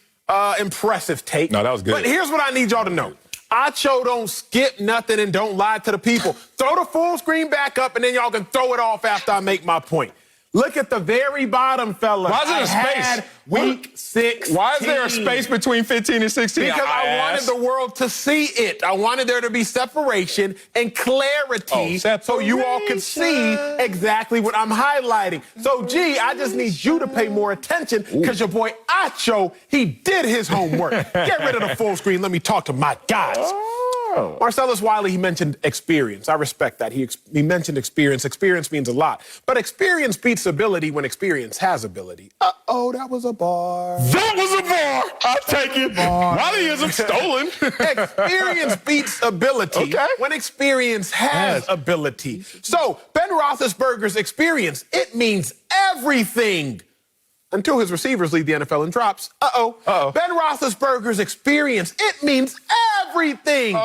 impressive take. No, that was good. But here's what I need y'all to know. Acho don't skip nothing and don't lie to the people. Throw the full screen back up, and then y'all can throw it off after I make my point. Look at the very bottom, fellas. Why is there a space? Week 16. Why is there a space between 15 and 16? Because I wanted the world to see it. I wanted there to be separation and clarity so you all could see exactly what I'm highlighting. So, G, I just need you to pay more attention because your boy Acho, he did his homework. Get rid of the full screen. Let me talk to my guys. Marcellus Wiley, he mentioned experience. I respect that. He mentioned experience. Experience means a lot. But experience beats ability when experience has ability. Uh-oh, that was a bar. That was a bar. I'll take it. Wiley isn't stolen. Experience beats ability when experience has ability. So, Ben Roethlisberger's experience, it means everything. Until his receivers lead the NFL in drops. Ben Roethlisberger's experience, it means everything.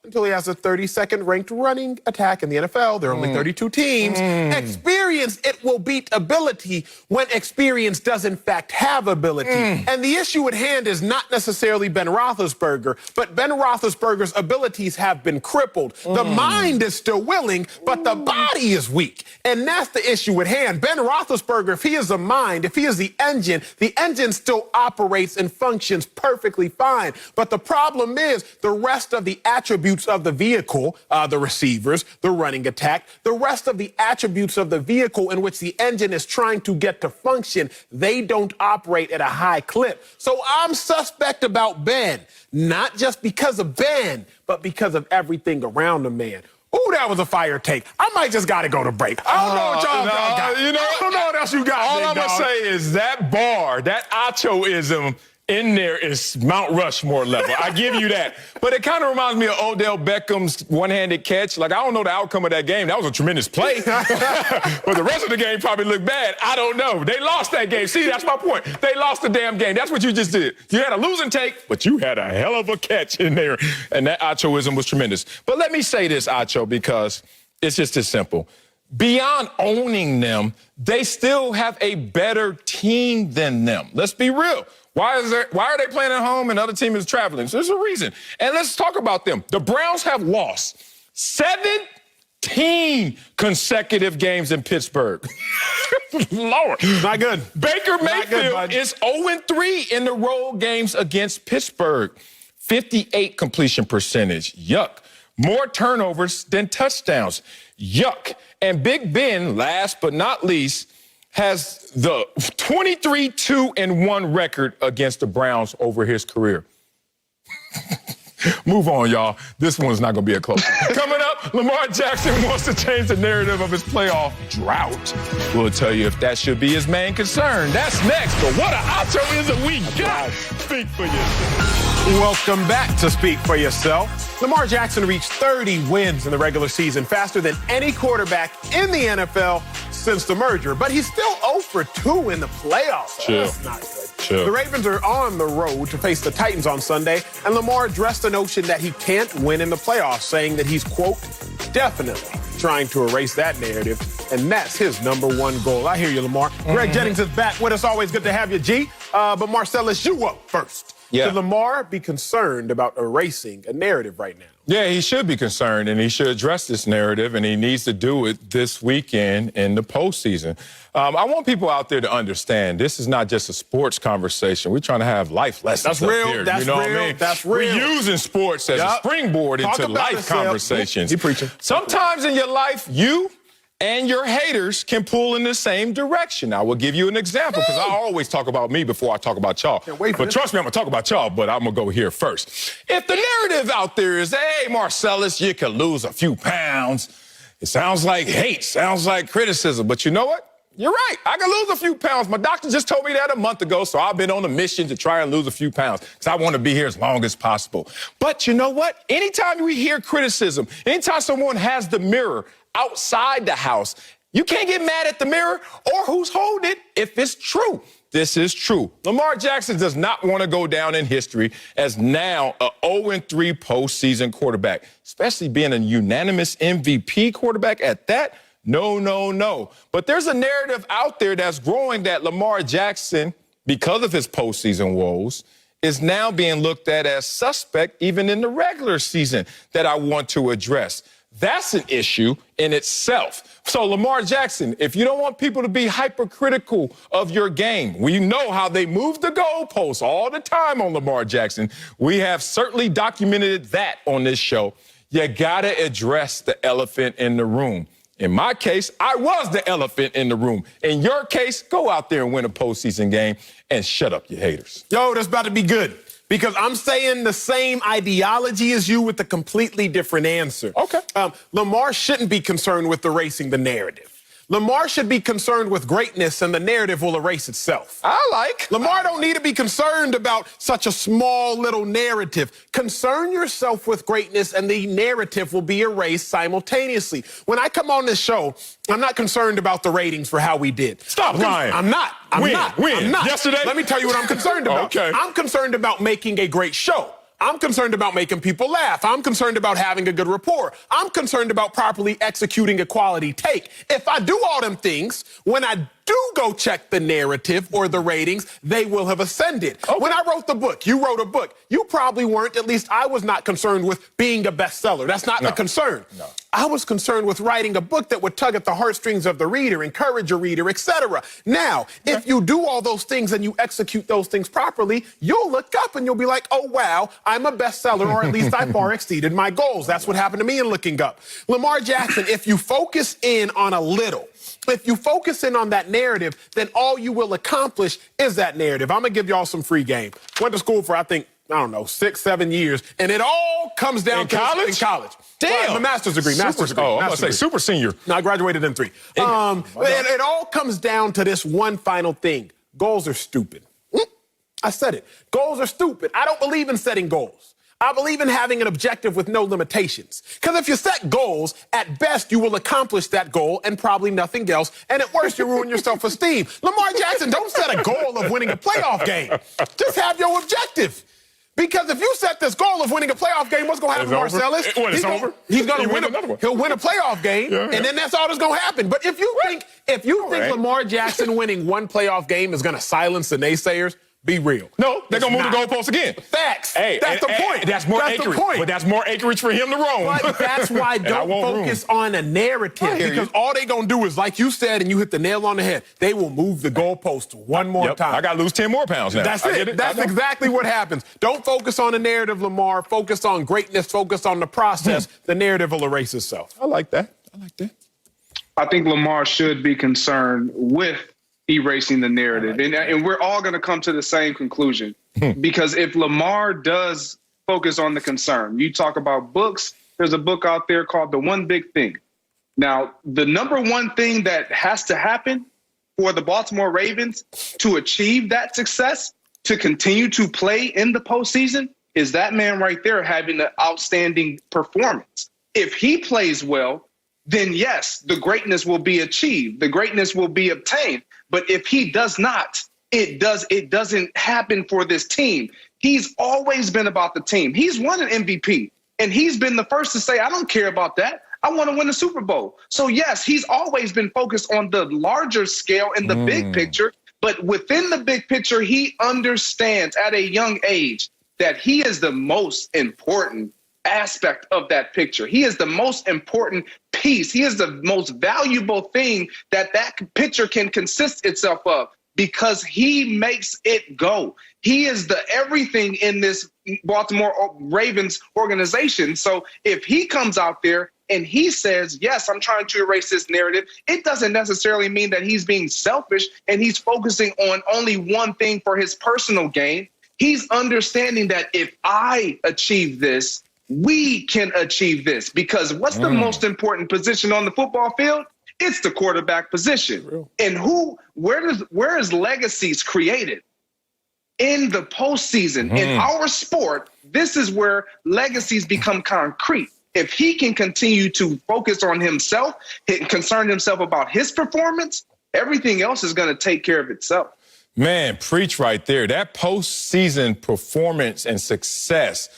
Until he has a 32nd ranked running attack in the NFL. There are only 32 teams. Experience, it will beat ability when experience does in fact have ability. And the issue at hand is not necessarily Ben Roethlisberger, but Ben Roethlisberger's abilities have been crippled. The mind is still willing, but the body is weak. And that's the issue at hand. Ben Roethlisberger, if he is the mind, if he is the engine still operates and functions perfectly fine. But the problem is the rest of the attributes of the vehicle, the receivers, the running attack, the rest of the attributes of the vehicle in which the engine is trying to get to function, they don't operate at a high clip. So I'm suspect about Ben, not just because of Ben, but because of everything around the man. Ooh, that was a fire take. I might just got to go to break. I don't know what y'all got. You know, I don't know what else you got. All I'm going to say is that bar, that Achoism in there is Mount Rushmore level. I give you that. But it kind of reminds me of Odell Beckham's one-handed catch. Like, I don't know the outcome of that game. That was a tremendous play. But the rest of the game probably looked bad. I don't know. They lost that game. See, that's my point. They lost the damn game. That's what you just did. You had a losing take, but you had a hell of a catch in there. And that Achoism was tremendous. But let me say this, Acho, because it's just as simple. Beyond owning them, they still have a better team than them. Let's be real. Why are they playing at home and the other team is traveling? So there's a reason. And let's talk about them. The Browns have lost 7 consecutive games in Pittsburgh. Lord. Not good. Baker Mayfield is 0-3 in the road games against Pittsburgh. 58 completion percentage. Yuck. More turnovers than touchdowns. Yuck. And Big Ben, last but not least, has the 23-2-1 record against the Browns over his career. Move on, y'all. This one's not going to be a close one. Coming up, Lamar Jackson wants to change the narrative of his playoff drought. We'll tell you if that should be his main concern. That's next. But what an outro is it we got? Speak for yourself. Welcome back to Speak for Yourself. Lamar Jackson reached 30 wins in the regular season, faster than any quarterback in the NFL since the merger. But he's still 0 for 2 in the playoffs. Chill. That's not good. Chill. The Ravens are on the road to face the Titans on Sunday, and Lamar addressed the notion that he can't win in the playoffs, saying that he's, quote, definitely trying to erase that narrative, and that's his #1 goal. I hear you, Lamar. Greg Jennings is back with us. Always good to have you, G. But Marcellus, you up first. Yeah. Should Lamar be concerned about erasing a narrative right now? Yeah, he should be concerned, and he should address this narrative, and he needs to do it this weekend in the postseason. I want people out there to understand this is not just a sports conversation. We're trying to have life lessons. That's real. Here, That's you know real. What I mean? That's real. We're using sports as a springboard Talk into about life it, Sam. conversations. You preaching. Sometimes in your life, you and your haters can pull in the same direction. I will give you an example because I always talk about me before I talk about y'all. But trust me, I'm going to talk about y'all, but I'm going to go here first. If the narrative out there is, hey, Marcellus, you could lose a few pounds, it sounds like hate, sounds like criticism. But you know what? You're right. I can lose a few pounds. My doctor just told me that a month ago, so I've been on a mission to try and lose a few pounds because I want to be here as long as possible. But you know what? Anytime we hear criticism, anytime someone has the mirror outside the house, you can't get mad at the mirror or who's holding it if it's true. This is true. Lamar Jackson does not want to go down in history as now a 0-3 postseason quarterback, especially being a unanimous MVP quarterback at that. No, no, no. But there's a narrative out there that's growing that Lamar Jackson, because of his postseason woes, is now being looked at as suspect even in the regular season that I want to address. That's an issue in itself. So, Lamar Jackson, if you don't want people to be hypercritical of your game, we know how they move the goalposts all the time on Lamar Jackson. We have certainly documented that on this show. You got to address the elephant in the room. In my case, I was the elephant in the room. In your case, go out there and win a postseason game and shut up your haters. Yo, that's about to be good. Because I'm saying the same ideology as you with a completely different answer. Okay. Lamar shouldn't be concerned with erasing the narrative. Lamar should be concerned with greatness, and the narrative will erase itself. Lamar don't need to be concerned about such a small little narrative. Concern yourself with greatness, and the narrative will be erased simultaneously. When I come on this show, I'm not concerned about the ratings for how we did. Stop lying. I'm not. I'm not. Yesterday? Let me tell you what I'm concerned about. Okay. I'm concerned about making a great show. I'm concerned about making people laugh. I'm concerned about having a good rapport. I'm concerned about properly executing a quality take. If I do all them things, when I do go check the narrative or the ratings, they will have ascended. Okay. When I wrote the book, you wrote a book. You probably weren't, at least I was not concerned with being a bestseller. That's not the concern. No. I was concerned with writing a book that would tug at the heartstrings of the reader, encourage a reader, etc. Now, if you do all those things and you execute those things properly, you'll look up and you'll be like, oh, wow, I'm a bestseller, or at least I far exceeded my goals. That's what happened to me in looking up. Lamar Jackson, if you focus in on a little, if you focus in on that narrative, then all you will accomplish is that narrative. I'm going to give y'all some free game. Went to school for, I think, 6, 7 years, and it all comes down to college? In college. Damn. Well, my master's degree. I'm going to say super senior. No, I graduated in 3. It all comes down to this one final thing. Goals are stupid. I said it. Goals are stupid. I don't believe in setting goals. I believe in having an objective with no limitations. Because if you set goals, at best, you will accomplish that goal and probably nothing else. And at worst, you ruin your self-esteem. Lamar Jackson, don't set a goal of winning a playoff game. Just have your objective. Because if you set this goal of winning a playoff game, what's going to happen, Marcellus? It's over. He's going to win another one. He'll win a playoff game, and then that's all that's going to happen. But if you think Lamar Jackson winning one playoff game is going to silence the naysayers, Be real. No, they're going to move the goalposts again. Facts. Hey, that's the point. That's more that's acreage. The point. But that's more acreage for him to roam. But that's why don't focus on a narrative. Because all they going to do is, like you said, and you hit the nail on the head, they will move the goalpost one more time. I got to lose 10 more pounds now. That's it. That's exactly what happens. Don't focus on the narrative, Lamar. Focus on greatness. Focus on the process. The narrative will erase itself. I like that. I think Lamar should be concerned with erasing the narrative. And we're all going to come to the same conclusion. Because if Lamar does focus on the concern, you talk about books, there's a book out there called The One Big Thing. Now, the number one thing that has to happen for the Baltimore Ravens to achieve that success, to continue to play in the postseason, is that man right there having an outstanding performance. If he plays well, then yes, the greatness will be achieved. The greatness will be obtained. But if he does not, it doesn't happen for this team. He's always been about the team. He's won an MVP, and he's been the first to say, I don't care about that. I want to win the Super Bowl. So, yes, he's always been focused on the larger scale and the big picture. But within the big picture, he understands at a young age that he is the most important aspect of that picture. He is the most important piece. He is the most valuable thing that picture can consist itself of, because he makes it go. He is the everything in this Baltimore Ravens organization. So if he comes out there and he says, yes, I'm trying to erase this narrative, it doesn't necessarily mean that he's being selfish and he's focusing on only one thing for his personal gain. He's understanding that if I achieve this, we can achieve this, because what's the most important position on the football field? It's the quarterback position. And where is legacies created? In the postseason. In our sport, this is where legacies become concrete. If he can continue to focus on himself, concern himself about his performance, everything else is going to take care of itself. Man, preach right there. That postseason performance and success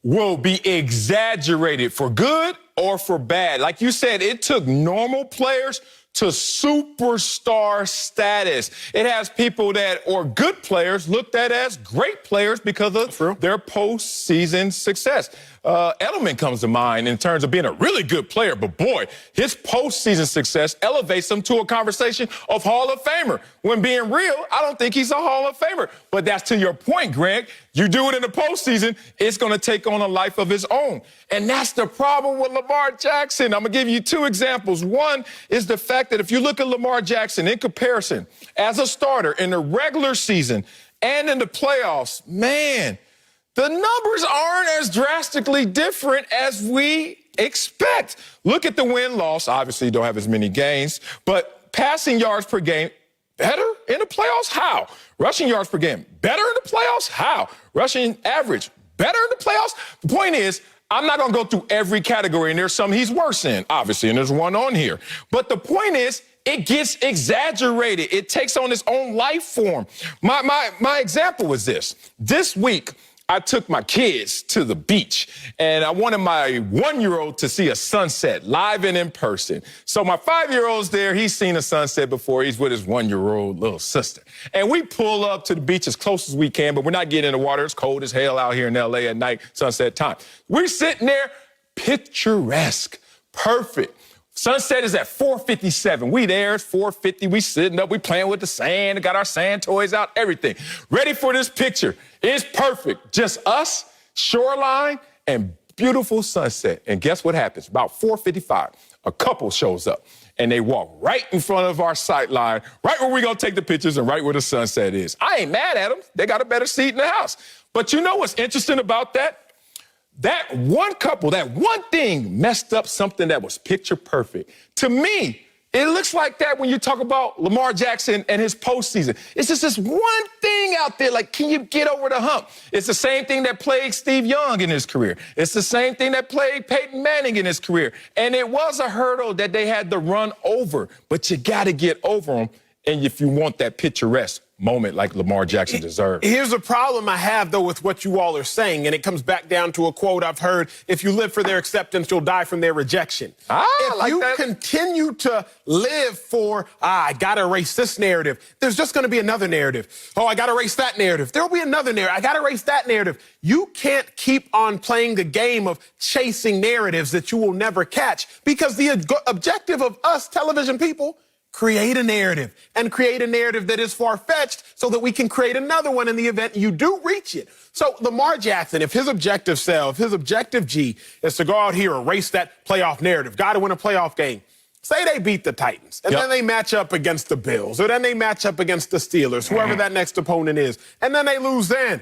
will be exaggerated for good or for bad. Like you said, it took normal players to superstar status. It has people that are good players looked at as great players because of their postseason success. Edelman comes to mind in terms of being a really good player, but boy, his postseason success elevates him to a conversation of Hall of Famer. When being real, I don't think he's a Hall of Famer. But that's to your point, Greg. You do it in the postseason, it's going to take on a life of its own. And that's the problem with Lamar Jackson. I'm going to give you two examples. One is the fact that if you look at Lamar Jackson in comparison as a starter in the regular season and in the playoffs, man, the numbers aren't as drastically different as we expect. Look at the win-loss. Obviously, you don't have as many gains, but passing yards per game, better in the playoffs? How? Rushing yards per game, better in the playoffs? How? Rushing average, better in the playoffs? The point is, I'm not going to go through every category, and there's some he's worse in, obviously, and there's one on here. But the point is, it gets exaggerated. It takes on its own life form. My example was this. This week, I took my kids to the beach, and I wanted my 1-year-old to see a sunset live and in person. So my 5-year-old's there. He's seen a sunset before. He's with his 1-year-old little sister. And we pull up to the beach as close as we can, but we're not getting in the water. It's cold as hell out here in L.A. at night, sunset time. We're sitting there, picturesque, perfect. Sunset is at 4:57. We there, it's 4:50. We sitting up, we playing with the sand, got our sand toys out, everything. Ready for this picture. It's perfect. Just us, shoreline, and beautiful sunset. And guess what happens? About 4:55, a couple shows up, and they walk right in front of our sight line, right where we're going to take the pictures and right where the sunset is. I ain't mad at them. They got a better seat in the house. But you know what's interesting about that? That one couple, that one thing messed up something that was picture perfect. To me, it looks like that when you talk about Lamar Jackson and his postseason. It's just this one thing out there, like, can you get over the hump? It's the same thing that plagued Steve Young in his career. It's the same thing that plagued Peyton Manning in his career. And it was a hurdle that they had to run over, but you got to get over them. And if you want that picturesque moment like Lamar Jackson deserved. Here's a problem I have, though, with what you all are saying, and it comes back down to a quote I've heard: if you live for their acceptance, you'll die from their rejection. If you continue to live for, I got to erase this narrative, there's just going to be another narrative. Oh, I got to erase that narrative. There'll be another narrative. I got to erase that narrative. You can't keep on playing the game of chasing narratives that you will never catch, because the objective of us television people, create a narrative, and create a narrative that is far-fetched so that we can create another one in the event you do reach it. So Lamar Jackson, if his objective self, his objective G is to go out here, erase that playoff narrative, got to win a playoff game. Say they beat the Titans, and then they match up against the Bills, or then they match up against the Steelers, whoever that next opponent is, and then they lose then.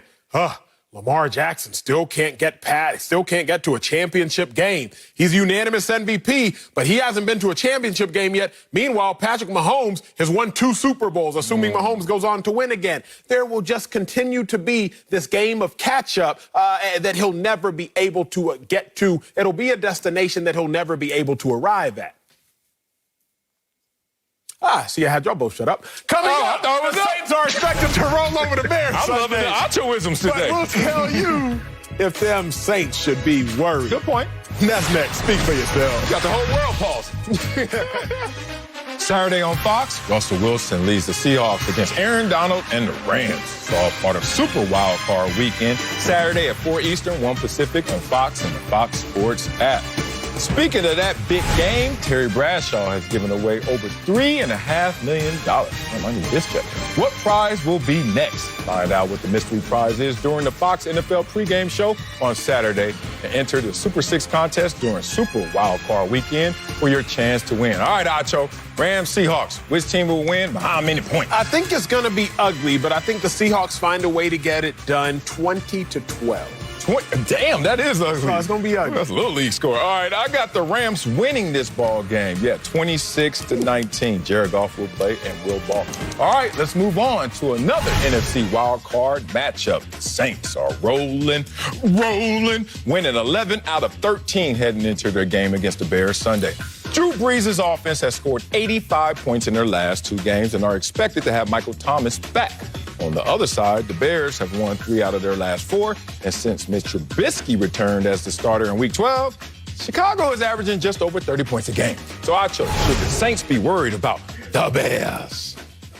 Lamar Jackson still can't get to a championship game. He's unanimous MVP, but he hasn't been to a championship game yet. Meanwhile, Patrick Mahomes has won 2 Super Bowls, assuming Mahomes goes on to win again. There will just continue to be this game of catch-up that he'll never be able to get to. It'll be a destination that he'll never be able to arrive at. See, I had y'all both shut up. Coming up, the Saints are expected to roll over the Bears. I'm loving the altruisms today. But we'll tell you if them Saints should be worried. Good point. That's next. Speak for yourself. You got the whole world paused. Saturday on Fox, Russell Wilson leads the Seahawks against Aaron Donald and the Rams. It's all part of Super Wild Card Weekend. Saturday at 4 Eastern, 1 Pacific on Fox and the Fox Sports app. Speaking of that big game, Terry Bradshaw has given away over $3.5 million. I need this check. What prize will be next? Find out what the mystery prize is during the Fox NFL pregame show on Saturday, and enter the Super 6 contest during Super Wild Card Weekend for your chance to win. All right, Acho, Rams, Seahawks. Which team will win? By how many points? I think it's going to be ugly, but I think the Seahawks find a way to get it done 20-12. Damn, that is ugly. So it's going to be ugly. That's a little league score. All right, I got the Rams winning this ball game. Yeah, 26-19. Jared Goff will play and will ball. All right, let's move on to another NFC wild card matchup. The Saints are rolling, winning 11 out of 13 heading into their game against the Bears Sunday. Drew Brees' offense has scored 85 points in their last 2 games and are expected to have Michael Thomas back. On the other side, the Bears have won 3 out of their last 4, and since Mitch Trubisky returned as the starter in Week 12, Chicago is averaging just over 30 points a game. So should the Saints be worried about the Bears?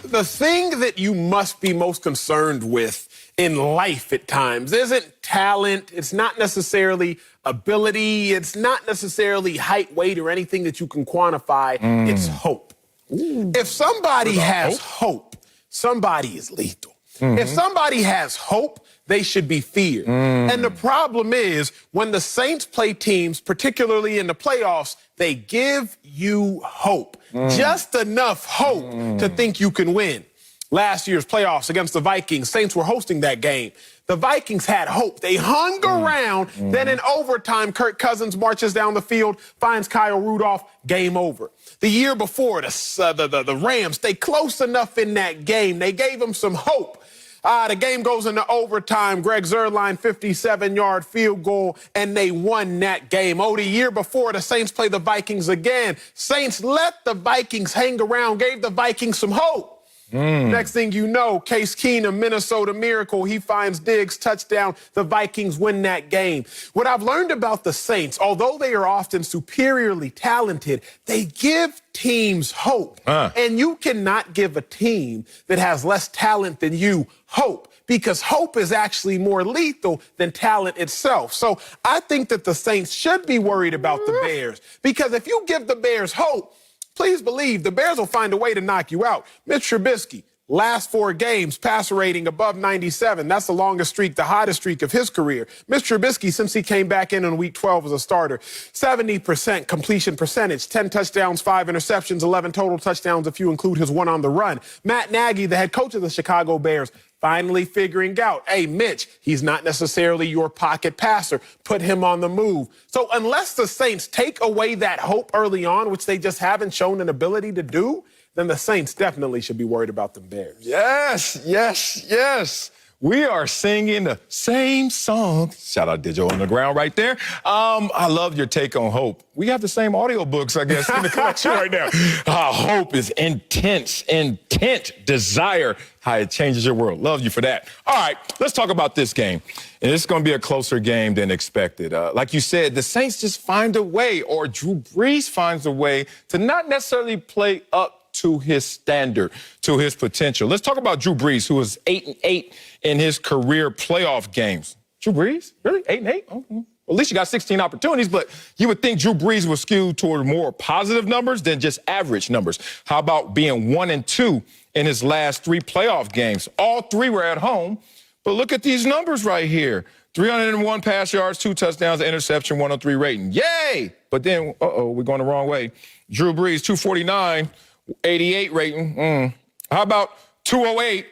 The thing that you must be most concerned with in life at times isn't talent. It's not necessarily ability. It's not necessarily height, weight, or anything that you can quantify. It's hope. If somebody has hope, somebody is lethal. If somebody has hope, they should be feared. And the problem is, when the Saints play teams, particularly in the playoffs, they give you hope. Just enough hope to think you can win. Last year's playoffs against the Vikings, Saints were hosting that game. The Vikings had hope. They hung around. Then in overtime, Kirk Cousins marches down the field, finds Kyle Rudolph, game over. The year before, the Rams stayed close enough in that game. They gave them some hope. The game goes into overtime. Greg Zuerlein, 57-yard field goal, and they won that game. The year before, the Saints play the Vikings again. Saints let the Vikings hang around, gave the Vikings some hope. Next thing you know, Case Keenum, Minnesota Miracle, he finds Diggs, touchdown. The Vikings win that game. What I've learned about the Saints, although they are often superiorly talented, they give teams hope. And you cannot give a team that has less talent than you hope, because hope is actually more lethal than talent itself. So I think that the Saints should be worried about the Bears, because if you give the Bears hope, please believe the Bears will find a way to knock you out. Mitch Trubisky, last 4 games, passer rating above 97. That's the longest streak, the hottest streak of his career. Mitch Trubisky, since he came back in Week 12 as a starter, 70% completion percentage, 10 touchdowns, 5 interceptions, 11 total touchdowns if you include his one on the run. Matt Nagy, the head coach of the Chicago Bears, finally figuring out, hey, Mitch, he's not necessarily your pocket passer. Put him on the move. So unless the Saints take away that hope early on, which they just haven't shown an ability to do, then the Saints definitely should be worried about the Bears. Yes. We are singing the same song. Shout out Digital on the ground right there. I love your take on hope. We have the same audiobooks, I guess, in the collection right now. Hope is intense, intent, desire, how it changes your world. Love you for that. All right, let's talk about this game. And it's going to be a closer game than expected. Like you said, the Saints just find a way, or Drew Brees finds a way to not necessarily play up to his standard, to his potential. Let's talk about Drew Brees, who was 8-8 in his career playoff games. Drew Brees? Really? 8-8? Oh, well, at least you got 16 opportunities, but you would think Drew Brees was skewed toward more positive numbers than just average numbers. How about being 1-2 in his last 3 playoff games? All 3 were at home, but look at these numbers right here. 301 pass yards, 2 touchdowns, an interception, 103 rating. Yay! But then, we're going the wrong way. Drew Brees, 249. 88 rating. How about 208,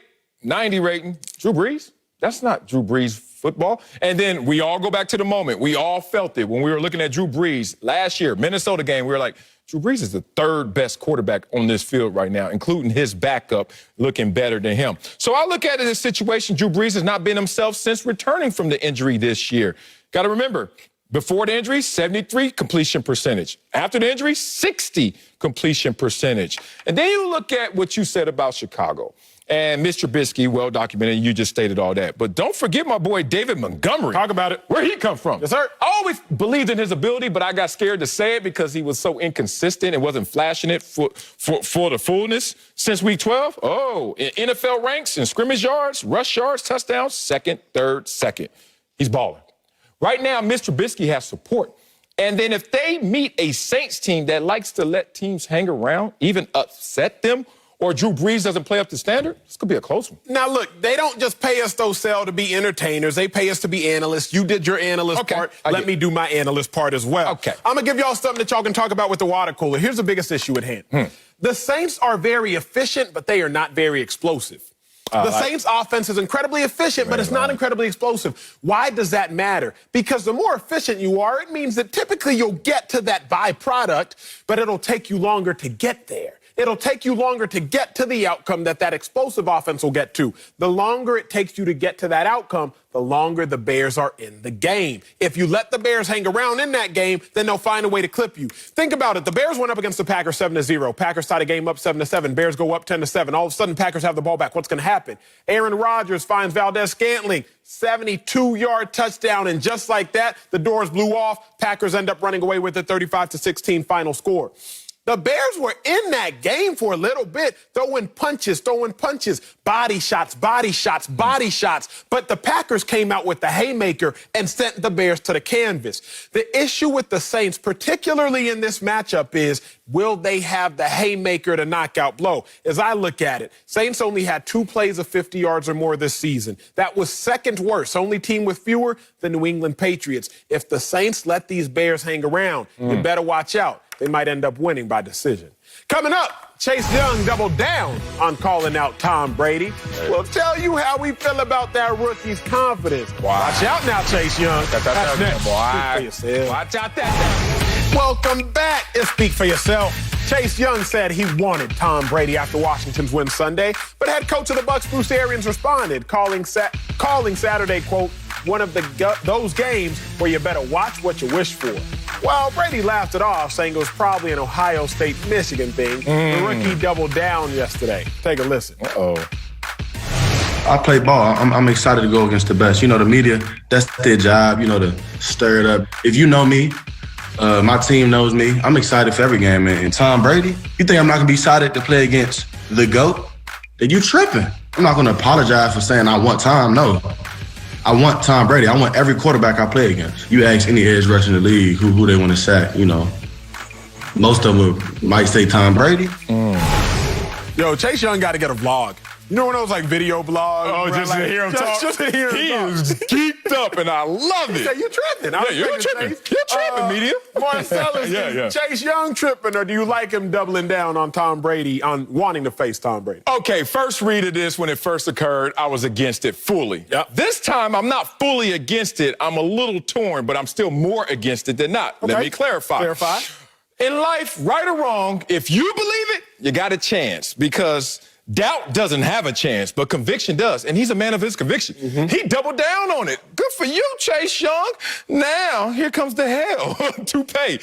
90 rating? Drew Brees? That's not Drew Brees football. And then we all go back to the moment. We all felt it when we were looking at Drew Brees last year, Minnesota game. We were like, Drew Brees is the 3rd best quarterback on this field right now, including his backup looking better than him. So I look at it as a situation. Drew Brees has not been himself since returning from the injury this year. Got to remember, before the injury, 73 completion percentage. After the injury, 60 completion percentage. And then you look at what you said about Chicago. And Mr. Trubisky, well documented, you just stated all that. But don't forget my boy David Montgomery. Talk about it. Where he come from? Yes, sir. I always believed in his ability, but I got scared to say it because he was so inconsistent and wasn't flashing it for the fullness. Since week 12, in NFL ranks in scrimmage yards, rush yards, touchdowns, 2nd, 3rd, 2nd. He's balling. Right now, Mr. Trubisky has support. And then if they meet a Saints team that likes to let teams hang around, even upset them, or Drew Brees doesn't play up to standard, this could be a close one. Now, look, they don't just pay us, though, Sel, to be entertainers. They pay us to be analysts. You did your analyst part. Let me do my analyst part as well. Okay. I'm going to give y'all something that y'all can talk about with the water cooler. Here's the biggest issue at hand. The Saints are very efficient, but they are not very explosive. The Saints' offense is incredibly efficient, but it's not incredibly explosive. Why does that matter? Because the more efficient you are, it means that typically you'll get to that byproduct, but it'll take you longer to get there. It'll take you longer to get to the outcome that explosive offense will get to. The longer it takes you to get to that outcome, the longer the Bears are in the game. If you let the Bears hang around in that game, then they'll find a way to clip you. Think about it. The Bears went up against the Packers 7-0. Packers tied a game up 7-7. Bears go up 10-7. All of a sudden, Packers have the ball back. What's going to happen? Aaron Rodgers finds Valdez-Scantling, 72-yard touchdown. And just like that, the doors blew off. Packers end up running away with a 35-16 final score. The Bears were in that game for a little bit, throwing punches, body shots. But the Packers came out with the haymaker and sent the Bears to the canvas. The issue with the Saints, particularly in this matchup, is will they have the haymaker to knockout blow? As I look at it, Saints only had 2 plays of 50 yards or more this season. That was 2nd worst, only team with fewer, the New England Patriots. If the Saints let these Bears hang around, you better watch out. They might end up winning by decision. Coming up, Chase Young doubled down on calling out Tom Brady. We'll tell you how we feel about that rookie's confidence. Watch out now, Chase Young. That's next. Speak for yourself. Watch out that. Welcome back. It's Speak for Yourself. Chase Young said he wanted Tom Brady after Washington's win Sunday, but head coach of the Bucs, Bruce Arians, responded, calling Saturday, quote, one of those games where you better watch what you wish for. Well, Brady laughed it off, saying it was probably an Ohio State-Michigan thing. The rookie doubled down yesterday. Take a listen. I play ball. I'm excited to go against the best. You know, the media, that's their job, to stir it up. If you know me, my team knows me, I'm excited for every game, man. And Tom Brady, you think I'm not going to be excited to play against the GOAT? Then you tripping. I'm not going to apologize for saying I want Tom. No. I want Tom Brady. I want every quarterback I play against. You ask any edge rusher in the league who they want to sack, most of them might say Tom Brady. Yo, Chase Young got to get a vlog. You know one of those video blogs? Oh, just to hear him talk. Just to hear him he talk. is geeked up, and I love it. You tripping? You're tripping. You're tripping, media. Marcellus, is Chase Young tripping, or do you like him doubling down on Tom Brady, on wanting to face Tom Brady? Okay, first read of this when it first occurred, I was against it fully. Yep. This time, I'm not fully against it. I'm a little torn, but I'm still more against it than not. Okay. Let me clarify. In life, right or wrong, if you believe it, you got a chance, because Doubt doesn't have a chance, but conviction does, and he's a man of his conviction. He doubled down on it. Good for you, Chase Young. Now, here comes the hell to pay.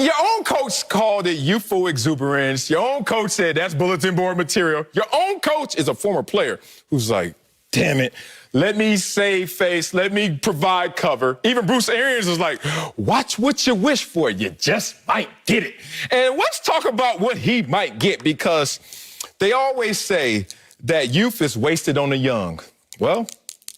Your own coach called it youthful exuberance. Your own coach said that's bulletin board material. Your own coach is a former player who's like, damn it, let me save face, let me provide cover. Even Bruce Arians is like, watch what you wish for, you just might get it. And let's talk about what he might get, because they always say that youth is wasted on the young. Well,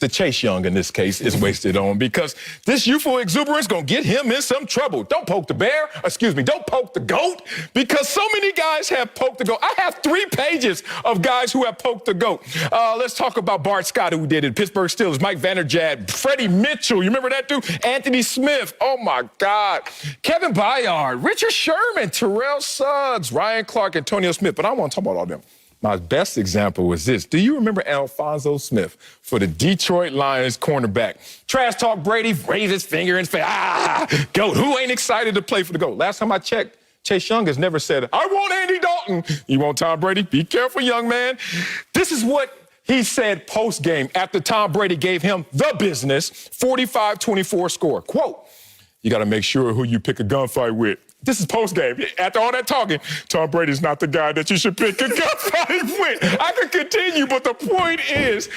the Chase Young in this case is wasted on, because this youthful exuberance gonna get him in some trouble. Don't poke the bear, don't poke the goat, because so many guys have poked the goat. I have 3 pages of guys who have poked the goat. Let's talk about Bart Scott, who did it, Pittsburgh Steelers, Mike Vanderjagt, Freddie Mitchell, you remember that dude? Anthony Smith, oh my God. Kevin Byard, Richard Sherman, Terrell Suggs, Ryan Clark, Antonio Smith, but I want to talk about all them. My best example was this. Do you remember Alphonso Smith for the Detroit Lions cornerback? Trash talk Brady, raise his finger and say, GOAT. Who ain't excited to play for the GOAT? Last time I checked, Chase Young has never said, I want Andy Dalton. You want Tom Brady? Be careful, young man. This is what he said post-game after Tom Brady gave him the business, 45-24 score. Quote, you got to make sure who you pick a gunfight with. This is post-game. After all that talking, Tom Brady's not the guy that you should pick a gunfight with. I could continue, but the point is,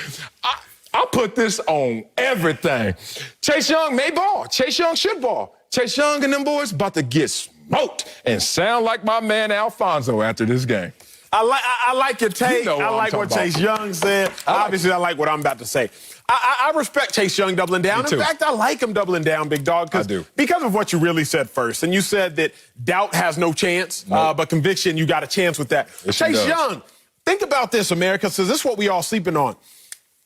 I'll put this on everything. Chase Young may ball. Chase Young should ball. Chase Young and them boys about to get smoked and sound like my man Alfonso after this game. I like your take. You know I like what Chase Young said. Obviously, I like what I'm about to say. I respect Chase Young doubling down. In fact, I like him doubling down, big dog. I do. Because of what you really said first. And you said that doubt has no chance, but conviction, you got a chance with that. Yes, Chase Young, think about this, America, because this is what we all sleeping on.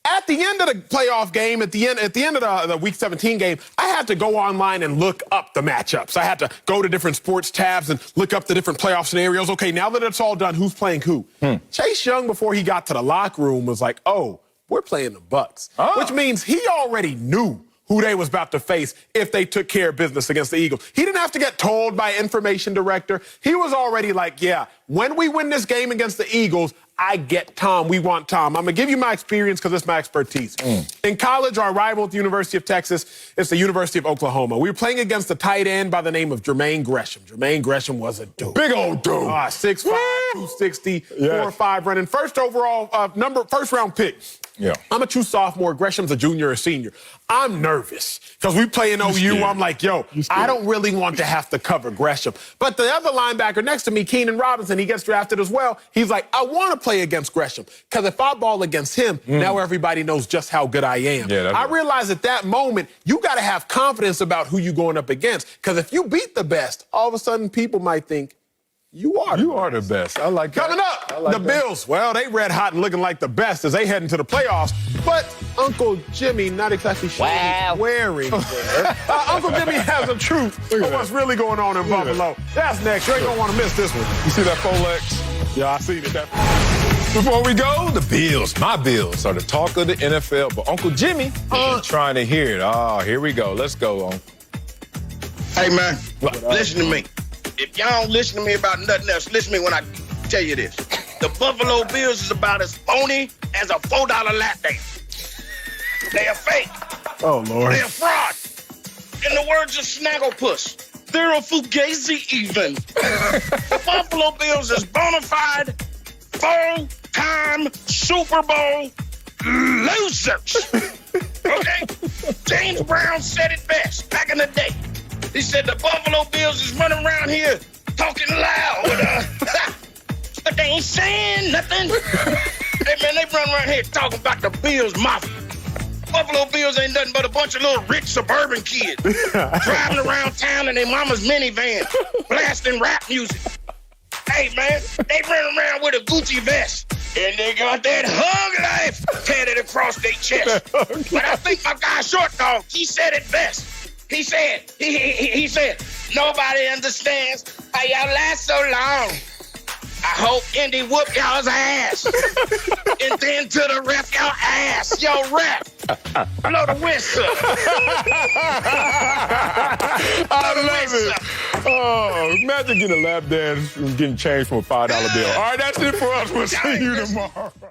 At the end of the playoff game, at the end of the Week 17 game, I had to go online and look up the matchups. I had to go to different sports tabs and look up the different playoff scenarios. Okay, now that it's all done, who's playing who? Chase Young, before he got to the locker room, was like, oh, we're playing the Bucs, which means he already knew who they was about to face if they took care of business against the Eagles. He didn't have to get told by information director. He was already like, yeah, when we win this game against the Eagles, I get Tom. We want Tom. I'm going to give you my experience because it's my expertise. In college, our rival at the University of Texas is the University of Oklahoma. We were playing against a tight end by the name of Jermaine Gresham. Jermaine Gresham was a dude. Big old dude. 6'5", 260, 4-5 running. First round pick. Yeah. I'm a true sophomore. Gresham's a junior or senior. I'm nervous because we play in OU. I'm like, yo, I don't really want to have to cover Gresham. But the other linebacker next to me, Keenan Robinson, he gets drafted as well. He's like, I want to play against Gresham because if I ball against him, now everybody knows just how good I am. Yeah, I realized at that moment, you got to have confidence about who you're going up against because if you beat the best, all of a sudden people might think, you are the best. I like that. Coming up, the Bills. Well, they red hot and looking like the best as they head into the playoffs. But Uncle Jimmy, not exactly sure what he's wearing there. Uncle Jimmy has the truth of what's really going on in Buffalo. That's next. You ain't going to want to miss this one. You see that Folex? Yeah, I see that. Before we go, the Bills, my Bills, are the talk of the NFL. But Uncle Jimmy ain't trying to hear it. Oh, here we go. Let's go, Uncle. Hey, man, listen to me. If y'all don't listen to me about nothing else, listen to me when I tell you this. The Buffalo Bills is about as phony as a $4 lap dance. They are fake. Oh, Lord. They're fraud. In the words of Snagglepuss, they're a fugazi even. The Buffalo Bills is bona fide, full-time Super Bowl losers. Okay? James Brown said it best back in the day. He said the Buffalo Bills is running around here talking loud, but they ain't saying nothing. Hey, man, they run around here talking about the Bills Mafia. Buffalo Bills ain't nothing but a bunch of little rich suburban kids driving around town in their mama's minivan, blasting rap music. Hey, man, they run around with a Gucci vest, and they got that hug life tatted across their chest. But I think my guy Short Dog, he said it best. He said, nobody understands how y'all last so long. I hope Indy whoop y'all's ass. And then to the ref, y'all ass. Yo, ref, blow the whistle. I love it. Oh, imagine getting a lap dance and getting changed from a $5 bill. All right, that's it for us. We'll see you tomorrow.